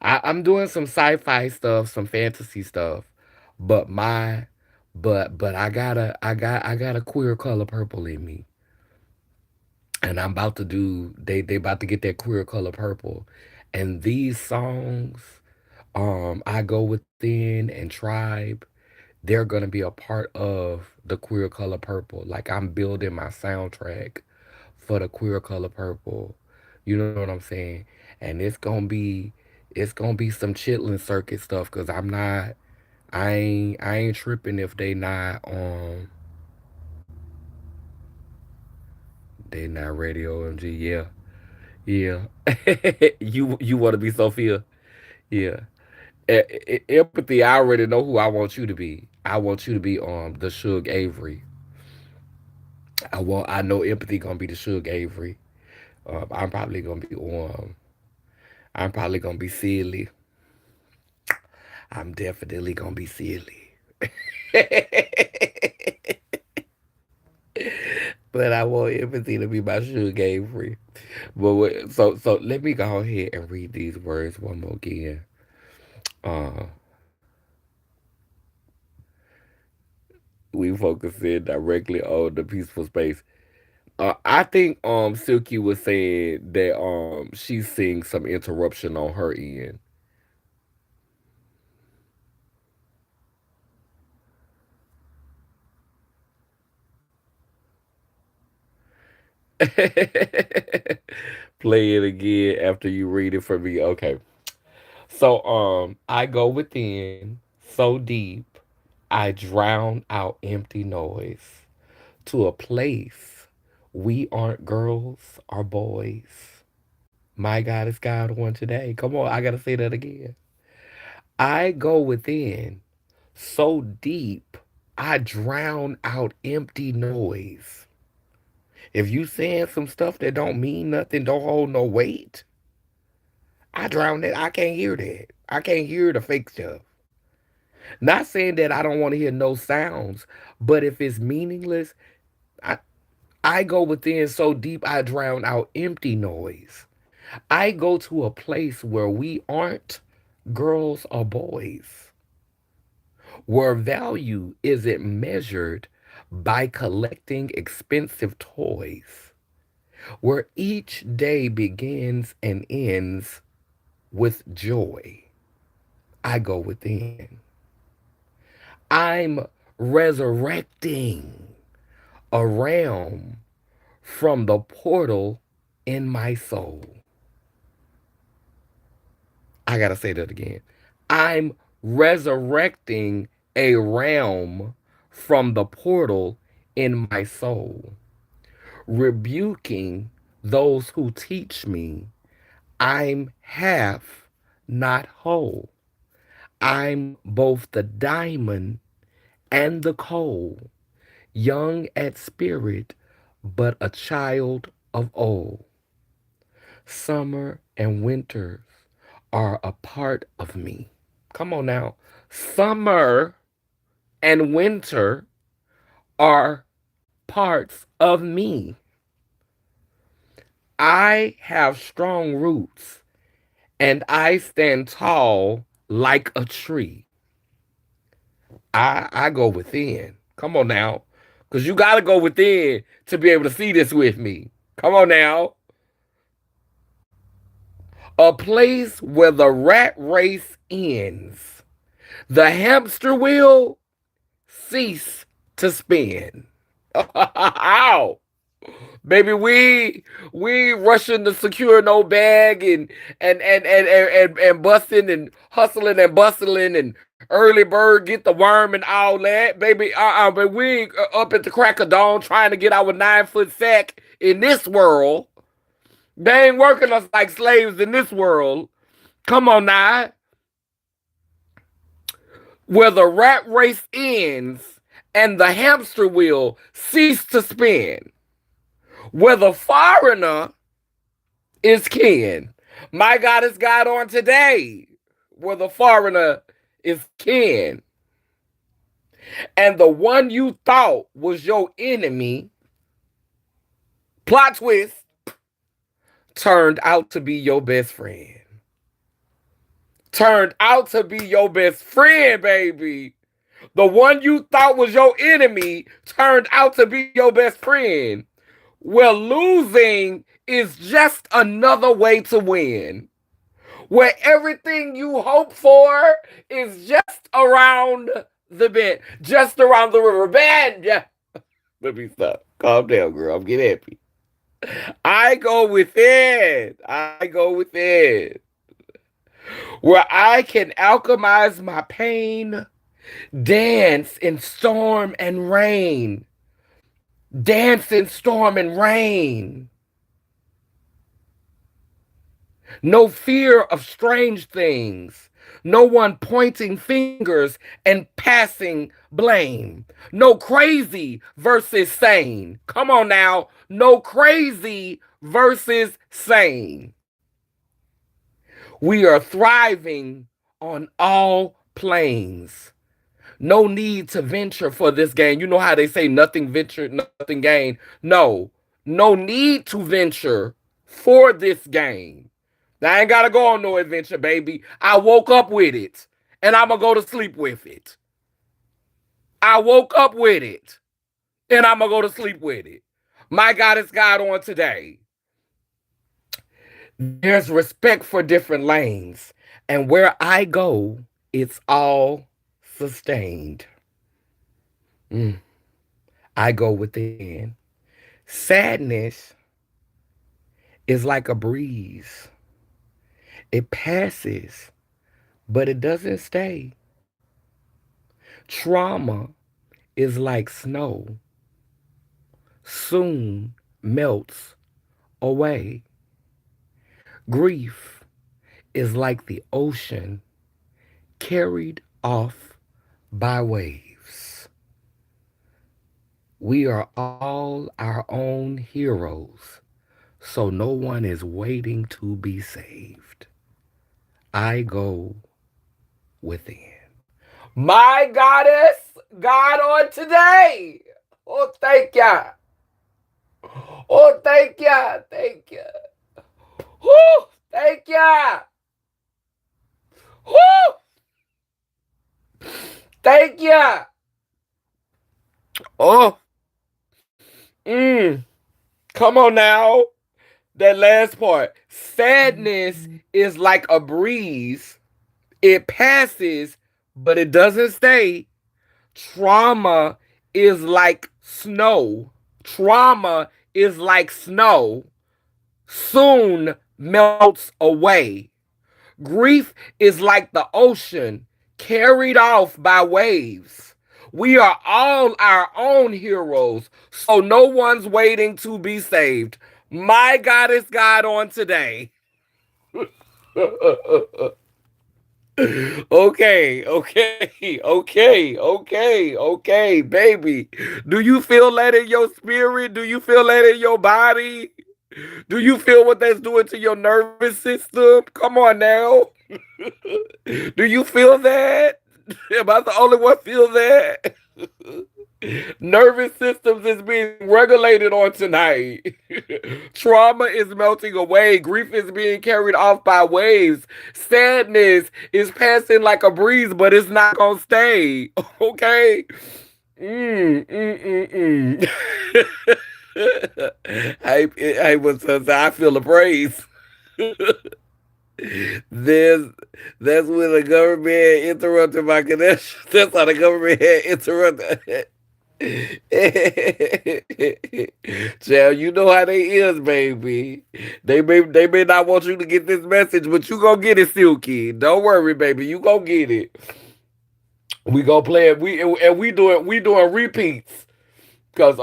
I'm doing some sci-fi stuff, some fantasy stuff, but but I got a queer color purple in me, and I'm about to do. They about to get that queer color purple, and these songs, I Go Within and Tribe, they're gonna be a part of the queer color purple. Like I'm building my soundtrack for the queer color purple. You know what I'm saying? And it's gonna be some chitlin circuit stuff because I ain't tripping if they not ready. OMG, yeah, yeah. You want to be Sophia? Yeah. Empathy. I already know who I want you to be. I want you to be the Suge Avery. I know empathy gonna be the Suge Avery. I'm probably gonna be I'm probably gonna be silly. I'm definitely gonna be silly. But I want empathy to be my Suge Avery. So let me go ahead and read these words one more again. Uh, we focus in directly on the peaceful space. I think Silky was saying that she's seeing some interruption on her end. Play it again after you read it for me. Okay. So I go within so deep I drown out empty noise to a place we aren't girls or boys. My God is God one today. Come on, I gotta say that again. I go within so deep I drown out empty noise. If you saying some stuff that don't mean nothing, don't hold no weight, I drown it. I can't hear that. I can't hear the fake stuff. Not saying that I don't want to hear no sounds, but if it's meaningless, I I go within so deep I drown out empty noise. I go to a place where we aren't girls or boys, where value isn't measured by collecting expensive toys, where each day begins and ends with joy. I go within. I'm resurrecting a realm from the portal in my soul. I gotta say that again. I'm resurrecting a realm from the portal in my soul, rebuking those who teach me I'm half, not whole. I'm both the diamond and the coal, young at spirit, but a child of old. Summer and winters are a part of me. Come on now. Summer and winter are parts of me. I have strong roots and I stand tall like a tree. I go within. Come on now. Because you got to go within to be able to see this with me. Come on now. A place where the rat race ends, the hamster wheel cease to spin. Ow! Baby, we rushing to secure no bag and busting and hustling and bustling and early bird get the worm and all that. Baby, but we up at the crack of dawn trying to get our 9 foot sack in this world. They ain't working us like slaves in this world. Come on now. Where the rat race ends and the hamster wheel cease to spin. Where the foreigner is kin. My God is God on today. Where the foreigner is kin. And the one you thought was your enemy, plot twist, turned out to be your best friend. Turned out to be your best friend, baby. The one you thought was your enemy turned out to be your best friend. Where losing is just another way to win. Where everything you hope for is just around the bend, just around the river bend. Yeah. Let me stop. Calm down, girl. I'm getting happy. I go within. I go within. Where I can alchemize my pain, dance in storm and rain. Dance in storm and rain. No fear of strange things. No one pointing fingers and passing blame. No crazy versus sane. Come on now. No crazy versus sane. We are thriving on all planes. No need to venture for this game. You know how they say nothing ventured, nothing gained. No, no need to venture for this game. I ain't got to go on no adventure, baby. I woke up with it, and I'm going to go to sleep with it. I woke up with it, and I'm going to go to sleep with it. My God is God on today. There's respect for different lanes, and where I go, it's all sustained. I go within. Sadness is like a breeze. It passes, but it doesn't stay. Trauma is like snow, soon melts away. Grief is like the ocean carried off by waves. We are all our own heroes, so no one is waiting to be saved. I go within. My goddess, God on today. Oh, thank ya. Oh, thank ya. Thank ya. Woo! Thank ya. Woo! Thank ya. Oh, mm. Come on now. That last part. Sadness is like a breeze. It passes, but it doesn't stay. Trauma is like snow. Trauma is like snow. Soon melts away. Grief is like the ocean, carried off by waves. We are all our own heroes, so no one's waiting to be saved. My God is God on today. Okay, okay, baby. Do you feel that in your spirit? Do you feel that in your body? Do you feel what that's doing to your nervous system? Come on now. Do you feel that? Am I the only one feel that? Nervous systems is being regulated on tonight. Trauma is melting away. Grief is being carried off by waves. Sadness is passing like a breeze, but it's not gonna stay. Okay? Hey, what's up? I feel the praise. There's that's when the government interrupted my connection. That's how the government had interrupted. Child, you know how they is, baby. They may not want you to get this message, but you gonna get it, Silky. Don't worry, baby. You gonna get it. We gonna play it. We doing repeats. Cause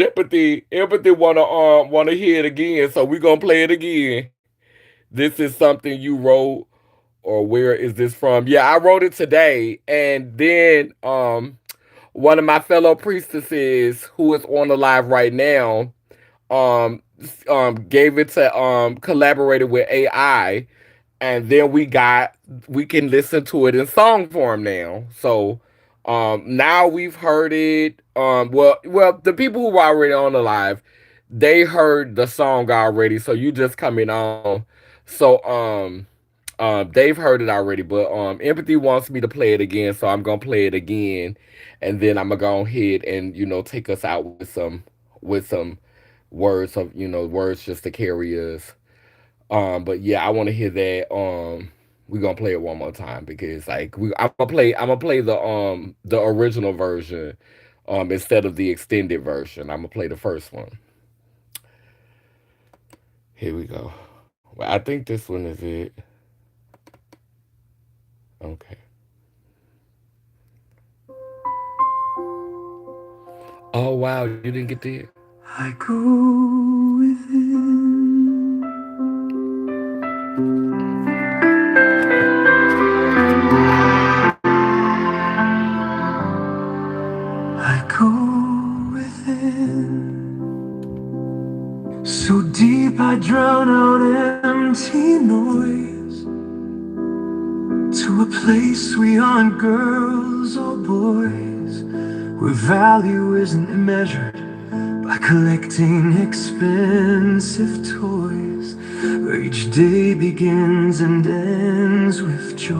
empathy wanna hear it again. So we gonna play it again. This is something you wrote, or where is this from? Yeah, I wrote it today, and then one of my fellow priestesses who is on the live right now um gave it to collaborated with AI, and then we can listen to it in song form now. So now we've heard it. Well, the people who were already on the live, they heard the song already. So you just coming on. So they've heard it already, but Empathy wants me to play it again, so I'm gonna play it again, and then I'm gonna go ahead and take us out with some words of words just to carry us. But yeah, I want to hear that. We're gonna play it one more time because like I'm gonna play the original version instead of the extended version. I'm gonna play the first one. Here we go. Well, I think this one is it. Okay. Oh wow, you didn't get there. I go within. I go within. So deep I drown out empty noise. To a place we aren't girls or boys, where value isn't measured by collecting expensive toys, where each day begins and ends with joy.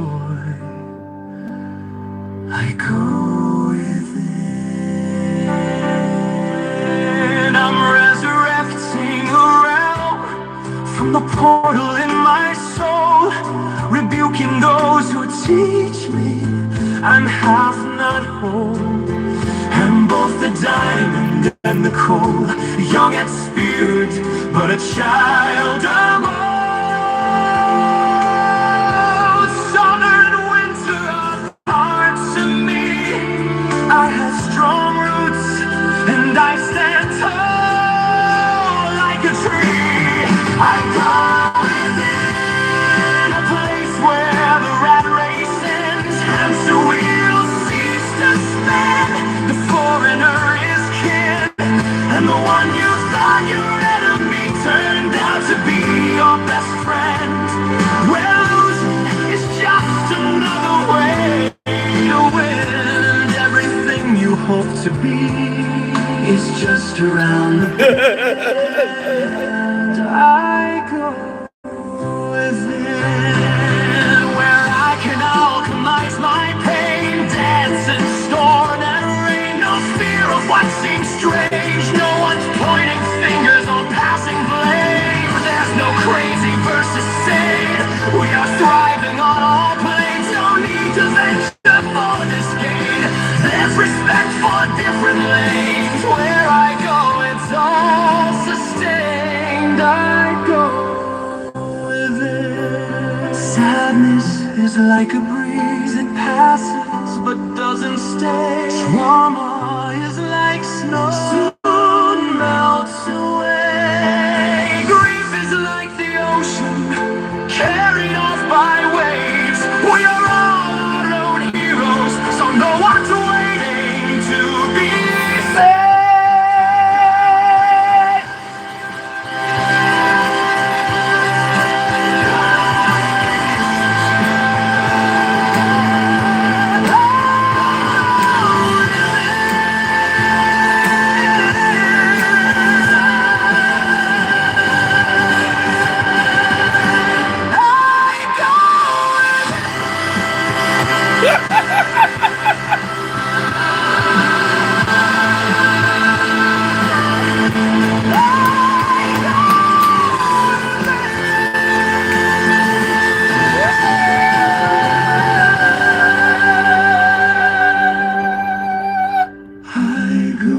I go within. I'm resurrecting a realm from the portal in my soul, rebuking those who teach me I'm half not whole. I'm both the diamond and the coal, young at spirit, but a child of old. Summer and winter are parts of me. I have strong roots and I stand tall like a tree. I go within a place where the rat race ends, hamster wheels cease to spin. The foreigner is kin, and the one you thought your enemy turned out to be your best friend. Where losing is just another way to win, and everything you hope to be is just a around the bend, I go within, where I can alchemize my pain, dance in storm and rain. No fear of what seems strange. No one's pointing fingers or passing blame. There's no crazy versus sane. We are thriving on all planes. No need to venture for this gain. There's respect for different lanes. Where I go, it's all sustained. I go within. Sadness is like a breeze, it passes but doesn't stay. Trauma is like snow, soon melts away. Grief is like the ocean, carried off by waves. We are all our own heroes, so no one's waiting to be saved. I go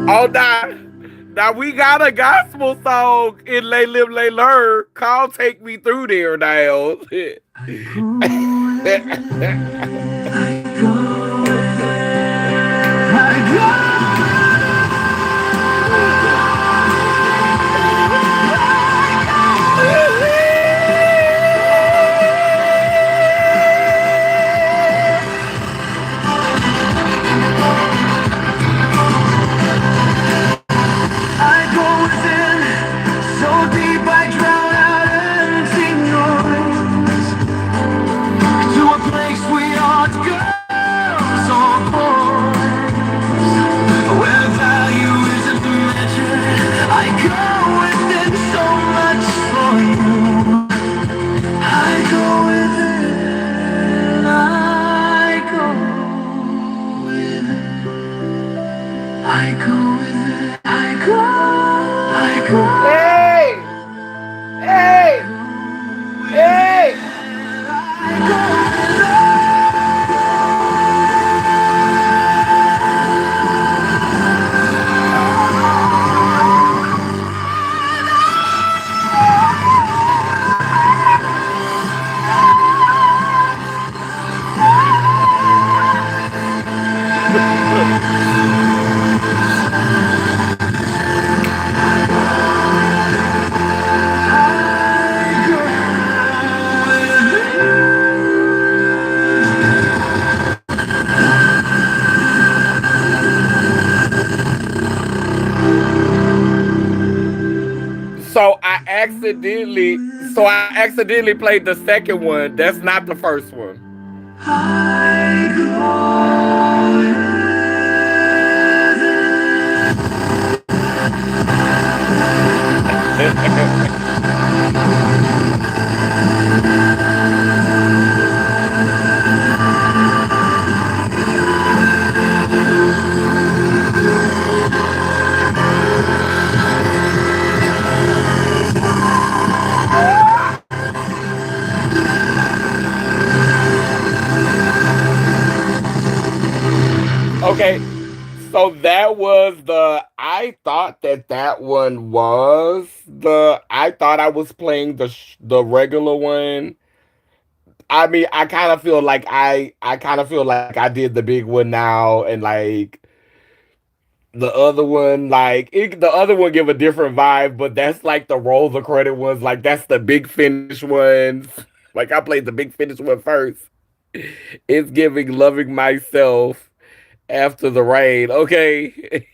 Oh, now we got a gospel song in Lay Live Lay Learn called "Take Me Through There" now. I go within, so deep I drown out empty noise, to a place we aren't girls or boys, where value isn't measured. I go within, so much for you. I go within, I go within, I go within, I go. Hey! Hey! Hey! So I accidentally played the second one. That's not the first one. I go. Okay, so that was the. I thought that one was the. I thought I was playing the regular one. I mean, I kind of feel like I did the big one now, and like the other one, the other one give a different vibe, but that's like the roll the credit ones. Like that's the big finish ones. Like I played the big finish one first. It's giving loving myself after the rain. Okay.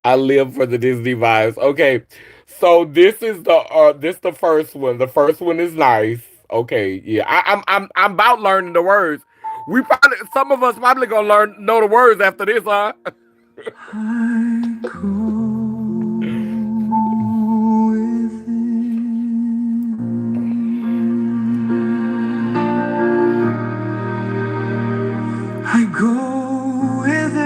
I live for the Disney vibes. Okay. So this the first one. The first one is nice. Okay, yeah. I'm about learning the words. We probably some of us probably gonna learn know the words after this, huh? I go within. I go within.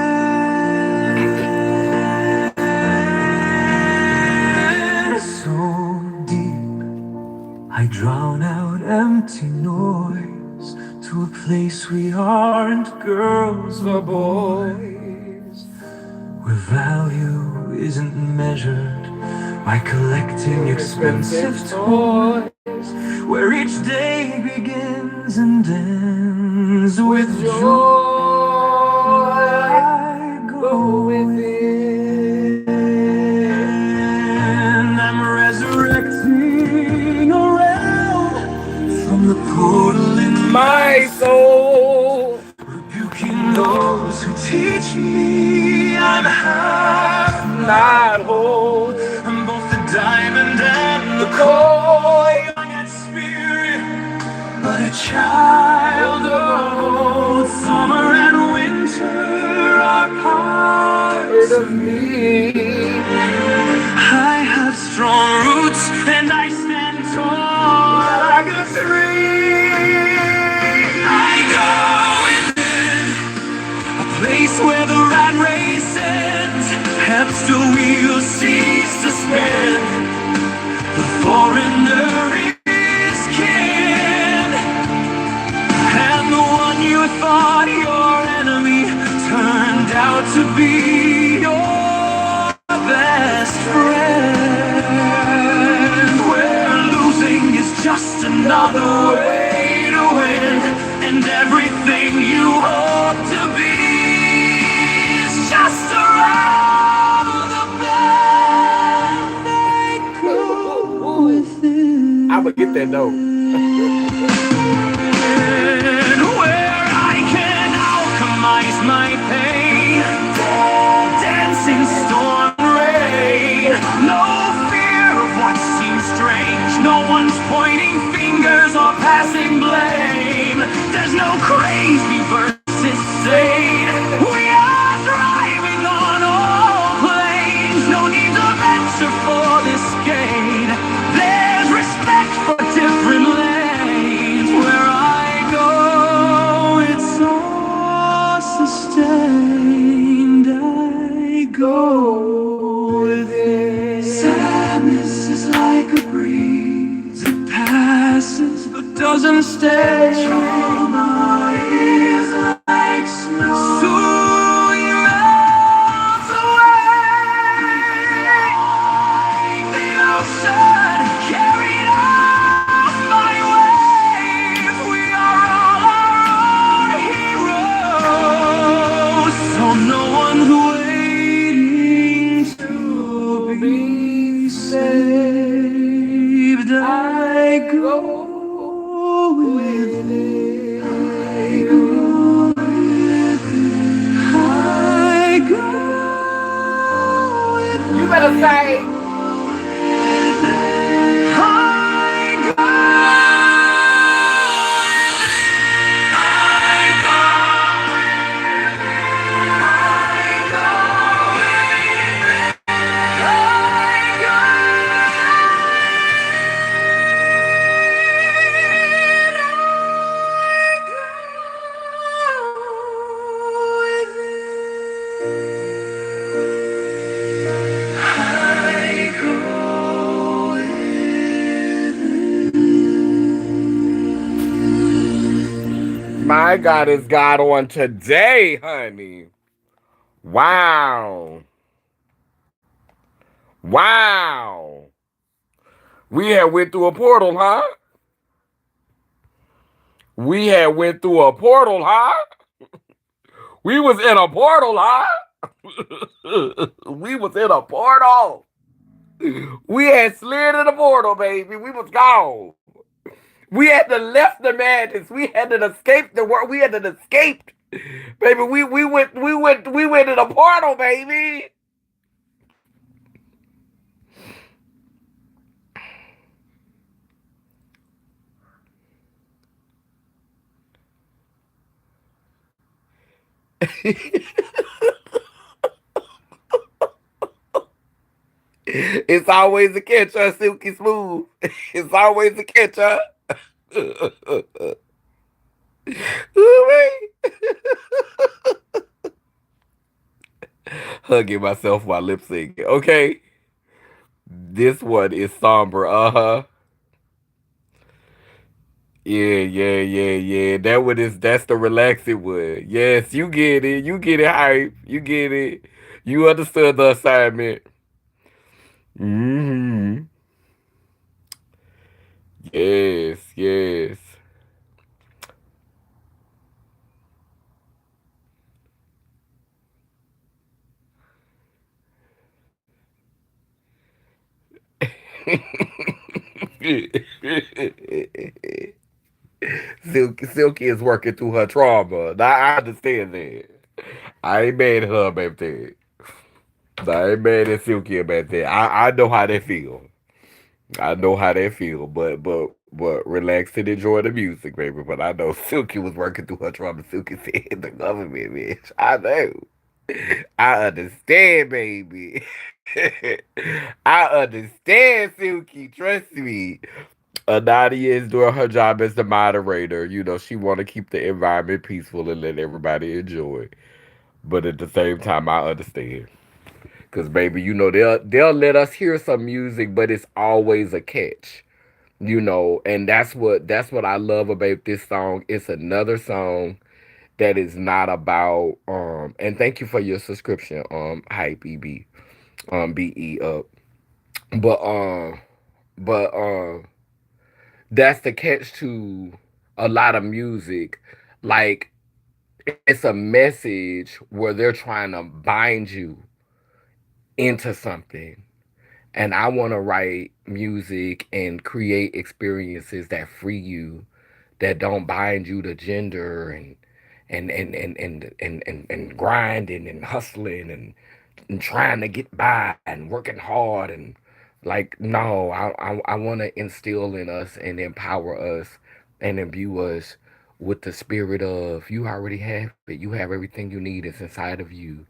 So deep, I drown out empty noise to a place we aren't girls or boys, where value isn't measured by collecting expensive toys, where each day begins and ends with joy. I go within. I'm resurrecting around from the portal in My soul. rebuking those who teach me I'm half, Not whole. I'm both the diamond and the coin. At spirit, but a child of both summer and winter are parts of me. I have strong roots and I stand tall like a tree. I go within a place where the rat race ends, hamster wheels cease to spin, the foreigner is kin, and the one you thought your enemy turned out to be your best friend. Where losing is just another way to win, and everything you hope to be is just around the bend. I go within. I'ma get that note. Where I can alchemize my pain, dancing storm and rain. No fear of what seems strange. No one's pointing fingers or passing blame. There's no crazy versus sane. We are thriving on all planes. No need to venture for this gain. There's respect for different lanes. Where I go, it's all sustained. I go within. Sadness is like a breeze, it passes but doesn't stay. Trauma is like snow, soon melts away. The ocean carried off by waves. We are all our own heroes, so no one waiting to be saved. I go within. I go within. I go within. You better say. My God is God on today, honey. Wow. Wow. We had went through a portal, huh? We had went through a portal, huh? We was in a portal, huh? We was in a portal. We had slid in a portal, baby. We was gone. We had to left the madness. We had to escape the world. We had to escape, baby. We went in a portal, baby. It's always a catcher, Silky Smooth. It's always a catcher. Hugging myself while lip syncing. Okay, this one is somber. Uh huh. Yeah, yeah, yeah, yeah. That one is that's the relaxing one. Yes, you get it. You get it, hype. You get it. You understood the assignment. Hmm. Yes, yes. Silky is working through her trauma. Now, I understand that. I ain't mad at her about that. I ain't mad at Silky about that. I know how they feel. I know how they feel, but relax and enjoy the music, baby. But I know Silky was working through her trauma. Silky said the government, bitch. I know. I understand, baby. I understand, Silky. Trust me. Nadia is doing her job as the moderator. You know, she want to keep the environment peaceful and let everybody enjoy. But at the same time, I understand. Cause baby, you know they'll let us hear some music, but it's always a catch. You know, and that's what I love about this song. It's another song that is not about and thank you for your subscription, hype EB, BE up. But but that's the catch to a lot of music. Like it's a message where they're trying to bind you into something. And I want to write music and create experiences that free you, that don't bind you to gender and grinding and hustling and trying to get by and working hard and like no, I want to instill in us and empower us and imbue us with the spirit of you already have it. You have everything you need. It's inside of you,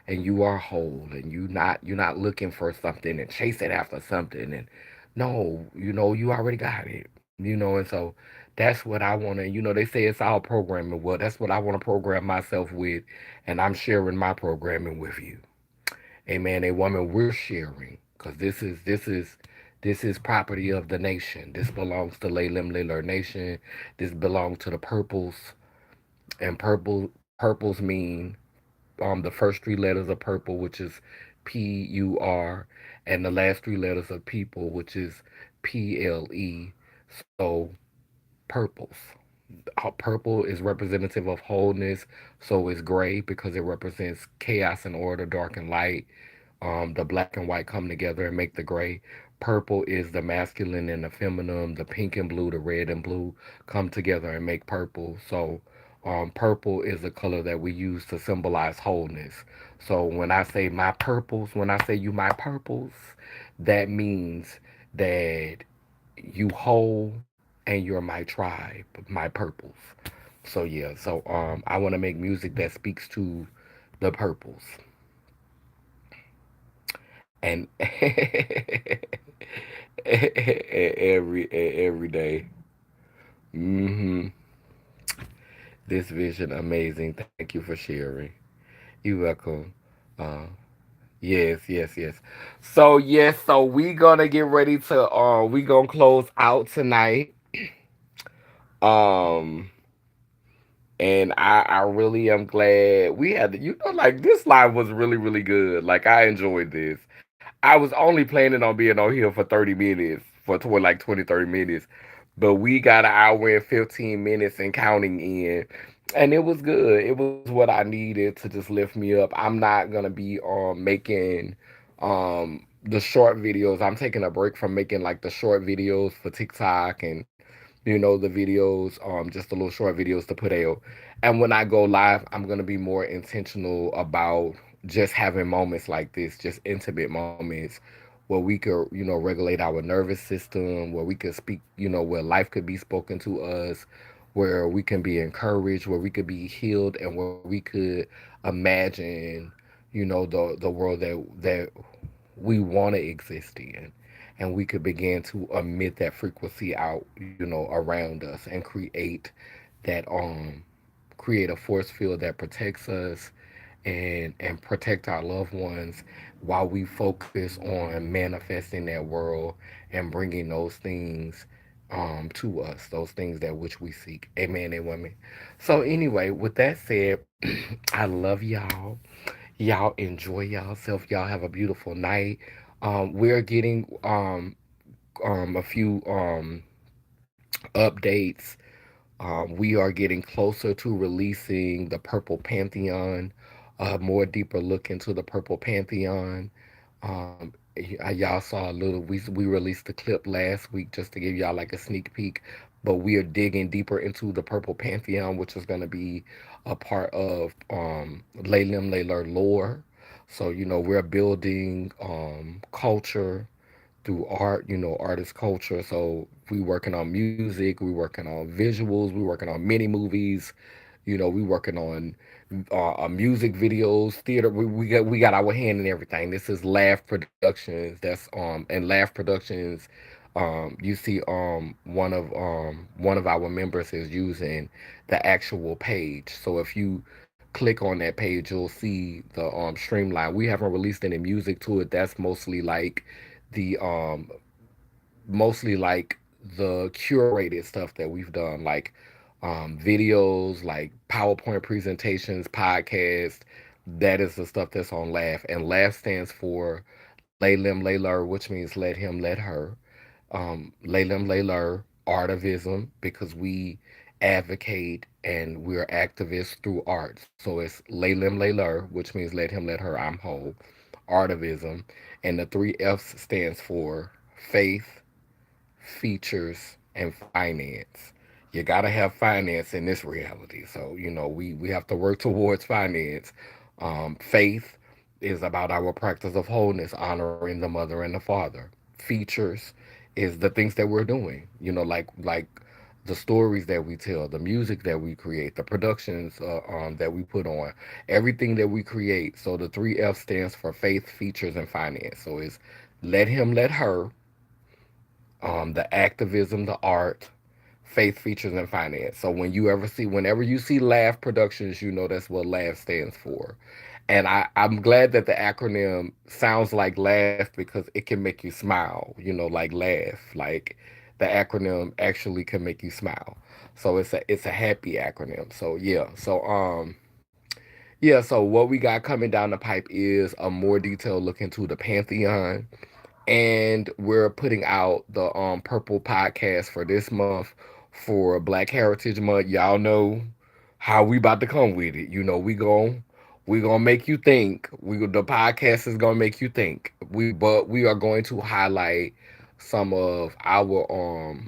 and you are whole. And you're not looking for something and chasing after something. And no, you already got it. And so that's what I want to. They say it's all programming. Well, that's what I want to program myself with, and I'm sharing my programming with you. Amen. A woman, we're sharing because this is property of the nation. This belongs to Laylim Layler Nation. This belongs to the purples, and purples mean the first three letters of purple, which is PUR, and the last three letters of people, which is PLE. So purples. Purple is representative of wholeness, so is gray because it represents chaos and order, dark and light. The black and white come together and make the gray. Purple is the masculine and the feminine. The pink and blue, the red and blue come together and make purple. So, purple is a color that we use to symbolize wholeness. So, when I say my purples, when I say you my purples, that means that you whole and you're my tribe, my purples. So yeah, so I want to make music that speaks to the purples and every day. Hmm. This vision amazing. Thank you for sharing. You're welcome. Uh, yes, yes, yes. So yes, so we gonna get ready to we gonna close out tonight. Um and I really am glad we had like this live was really really good. Like I enjoyed this. I was only planning on being on here for 30 minutes, for like 20 30 minutes, but we got an hour and 15 minutes and counting in, and it was good. It was what I needed to just lift me up. I'm not gonna be making the short videos. I'm taking a break from making like the short videos for TikTok and the videos, just the little short videos to put out. And when I go live, I'm gonna be more intentional about just having moments like this, just intimate moments where we could, regulate our nervous system, where we could speak, where life could be spoken to us, where we can be encouraged, where we could be healed, and where we could imagine, the world that we want to exist in, and we could begin to emit that frequency out, around us, and create a force field that protects us and protect our loved ones while we focus on manifesting that world and bringing those things to us, those things that which we seek. Amen and women. So anyway, with that said, I love y'all. Y'all enjoy yourself. Y'all have a beautiful night. We're getting a few updates. We are getting closer to releasing the Purple Pantheon, a more deeper look into the Purple Pantheon. Y'all saw a little. We released the clip last week just to give y'all like a sneak peek, but we are digging deeper into the Purple Pantheon, which is going to be a part of Laylim Layler lore. So we're building culture through art, artist culture. So we working on music, we working on visuals, we working on mini movies, we working on music videos, theater. We got our hand in everything. This is Laugh Productions. That's and Laugh Productions. You see, one of our members is using the actual page. So if you click on that page, you'll see the streamline. We haven't released any music to it. That's the mostly like the curated stuff that we've done, like videos, like PowerPoint presentations, podcasts. That is the stuff that's on Laugh, and Laugh stands for Lay Lim Lay Lur, which means let him, let her. Lay Lim Lay Lur, artivism, because we advocate and we're activists through art. So it's Lay Lim Lay Lur, which means let him, let her, I'm whole. Artivism. And the three F's stands for faith, features, and finance. You got to have finance in this reality. So, we have to work towards finance. Faith is about our practice of wholeness, honoring the mother and the father. Features is the things that we're doing, like the stories that we tell, the music that we create, the productions that we put on, everything that we create. So the three F stands for faith, features, and finance. So it's let him, let her, the activism, the art, faith, features, and finance. So whenever you see Laugh Productions, that's what Laugh stands for. And I'm glad that the acronym sounds like laugh because it can make you smile, like laugh. Like the acronym actually can make you smile. So it's a happy acronym. So yeah. So what we got coming down the pipe is a more detailed look into the Pantheon, and we're putting out the Purple podcast for this month for Black Heritage Month. Y'all know how we about to come with it. We gonna make you think. The podcast is gonna make you think. We are going to highlight some of our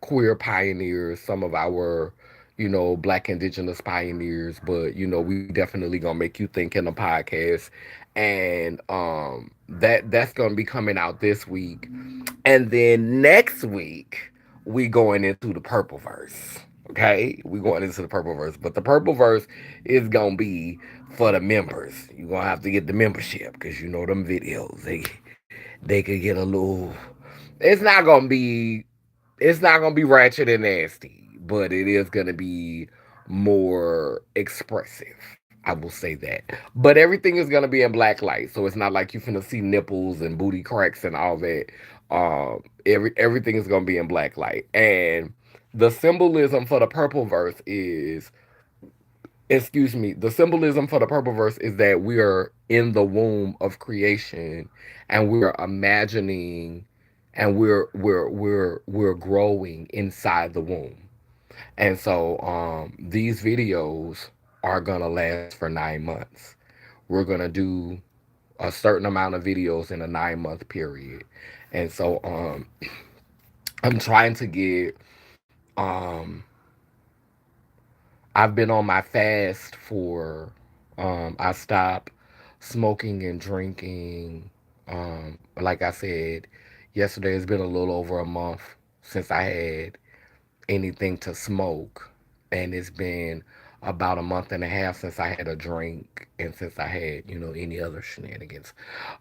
queer pioneers, some of our Black Indigenous pioneers, but we definitely gonna make you think in the podcast, and that's gonna be coming out this week, and then next week we going into the purple verse. Okay, we going into the purple verse, but the purple verse is gonna be for the members. You gonna have to get the membership because them videos they could get a little. It's not gonna be it's not gonna be ratchet and nasty, but it is gonna be more expressive. I will say that. But everything is gonna be in black light, so it's not like you finna see nipples and booty cracks and all that. Everything is gonna be in black light, and the symbolism for the purple verse is, excuse me, the symbolism for the purple verse is that we are in the womb of creation, and we're imagining, and we're growing inside the womb. And so these videos are gonna last for 9 months. We're gonna do a certain amount of videos in a 9 month period. And so I'm trying to get um I've been on my fast for I stopped smoking and drinking. Like I said, yesterday has been a little over a month since I had anything to smoke. and it's been about a month and a half since I had a drink and since I had, any other shenanigans.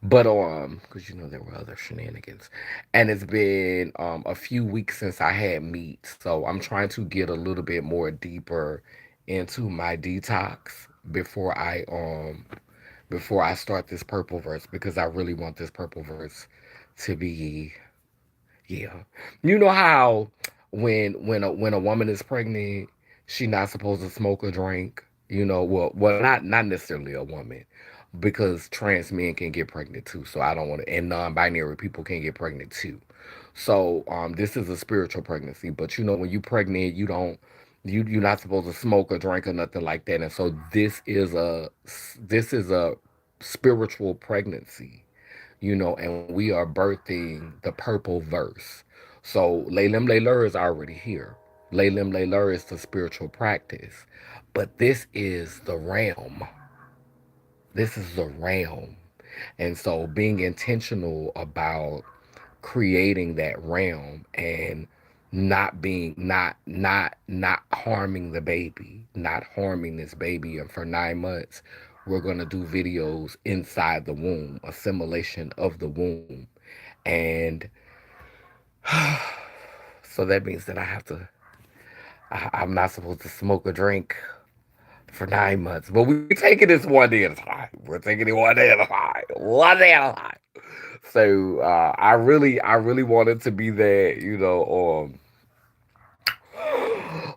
But because there were other shenanigans. And it's been a few weeks since I had meat. So I'm trying to get a little bit more deeper into my detox before I start this purple verse because I really want this purple verse to be, yeah. You know how when a woman is pregnant, she not supposed to smoke or drink. Well, not necessarily a woman, because trans men can get pregnant too. So I don't want to, and non-binary people can get pregnant too. So this is a spiritual pregnancy. But when you pregnant, you're not supposed to smoke or drink or nothing like that. And so this is a spiritual pregnancy, and we are birthing the purple verse. So Laylim Layler is already here. Laylim Layler is the spiritual practice. But this is the realm. This is the realm. And so being intentional about creating that realm and not harming the baby, not harming this baby. And for 9 months, we're gonna do videos inside the womb, assimilation of the womb. And so that means that I'm not supposed to smoke or drink for 9 months. But we're taking this one day at a time. We're taking it one day at a time. One day at a time. So I really wanted to be there,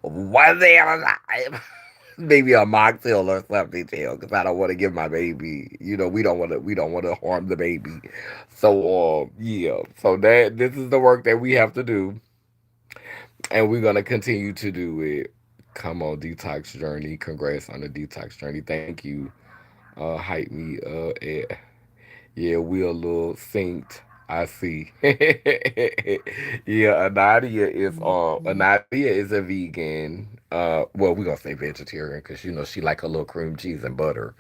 one day at a time. Maybe a mocktail or something, because I don't want to give my baby. We don't want to harm the baby. So yeah. So that this is the work that we have to do, and we're gonna continue to do it. Come on, detox journey. Congrats on the detox journey. Thank you. Hype me. Yeah, we a little synced. I see. Yeah, Anadia is a vegan. Well, we gonna say vegetarian because she like a little cream cheese and butter.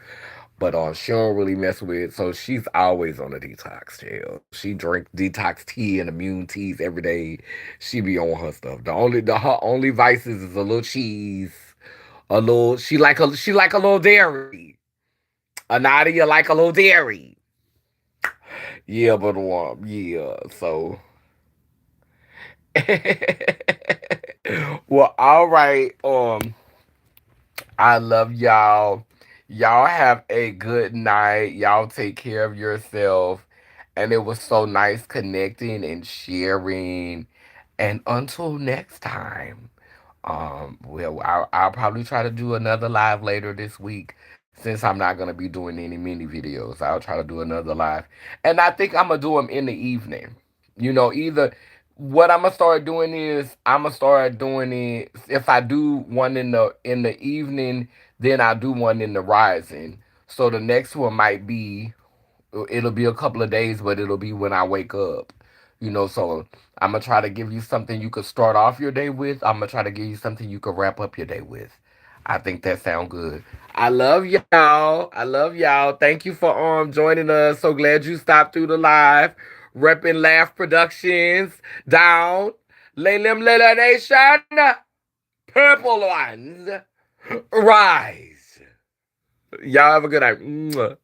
But she don't really mess with. So she's always on a detox jail. She drink detox tea and immune teas every day. She be on her stuff. Her only vices is a little cheese, a little. She like a little dairy. Anadia like a little dairy. Yeah, but yeah. So, well, all right. I love y'all. Y'all have a good night. Y'all take care of yourself. And it was so nice connecting and sharing. And until next time. Well, I'll probably try to do another live later this week since I'm not gonna be doing any mini videos. I'll try to do another live, and I think I'm gonna do them in the evening. Either what I'm gonna start doing is I'm gonna start doing it. If I do one in the evening, then I'll do one in the rising. So the next one might be it'll be a couple of days, but it'll be when I wake up. So I'm gonna try to give you something you could start off your day with. I'm gonna try to give you something you could wrap up your day with. I think that sounds good. I love y'all. I love y'all. Thank you for joining us. So glad you stopped through the live. Reppin' Laugh Productions down. Laylim Lila Nation. Purple ones rise. Y'all have a good night. Mwah.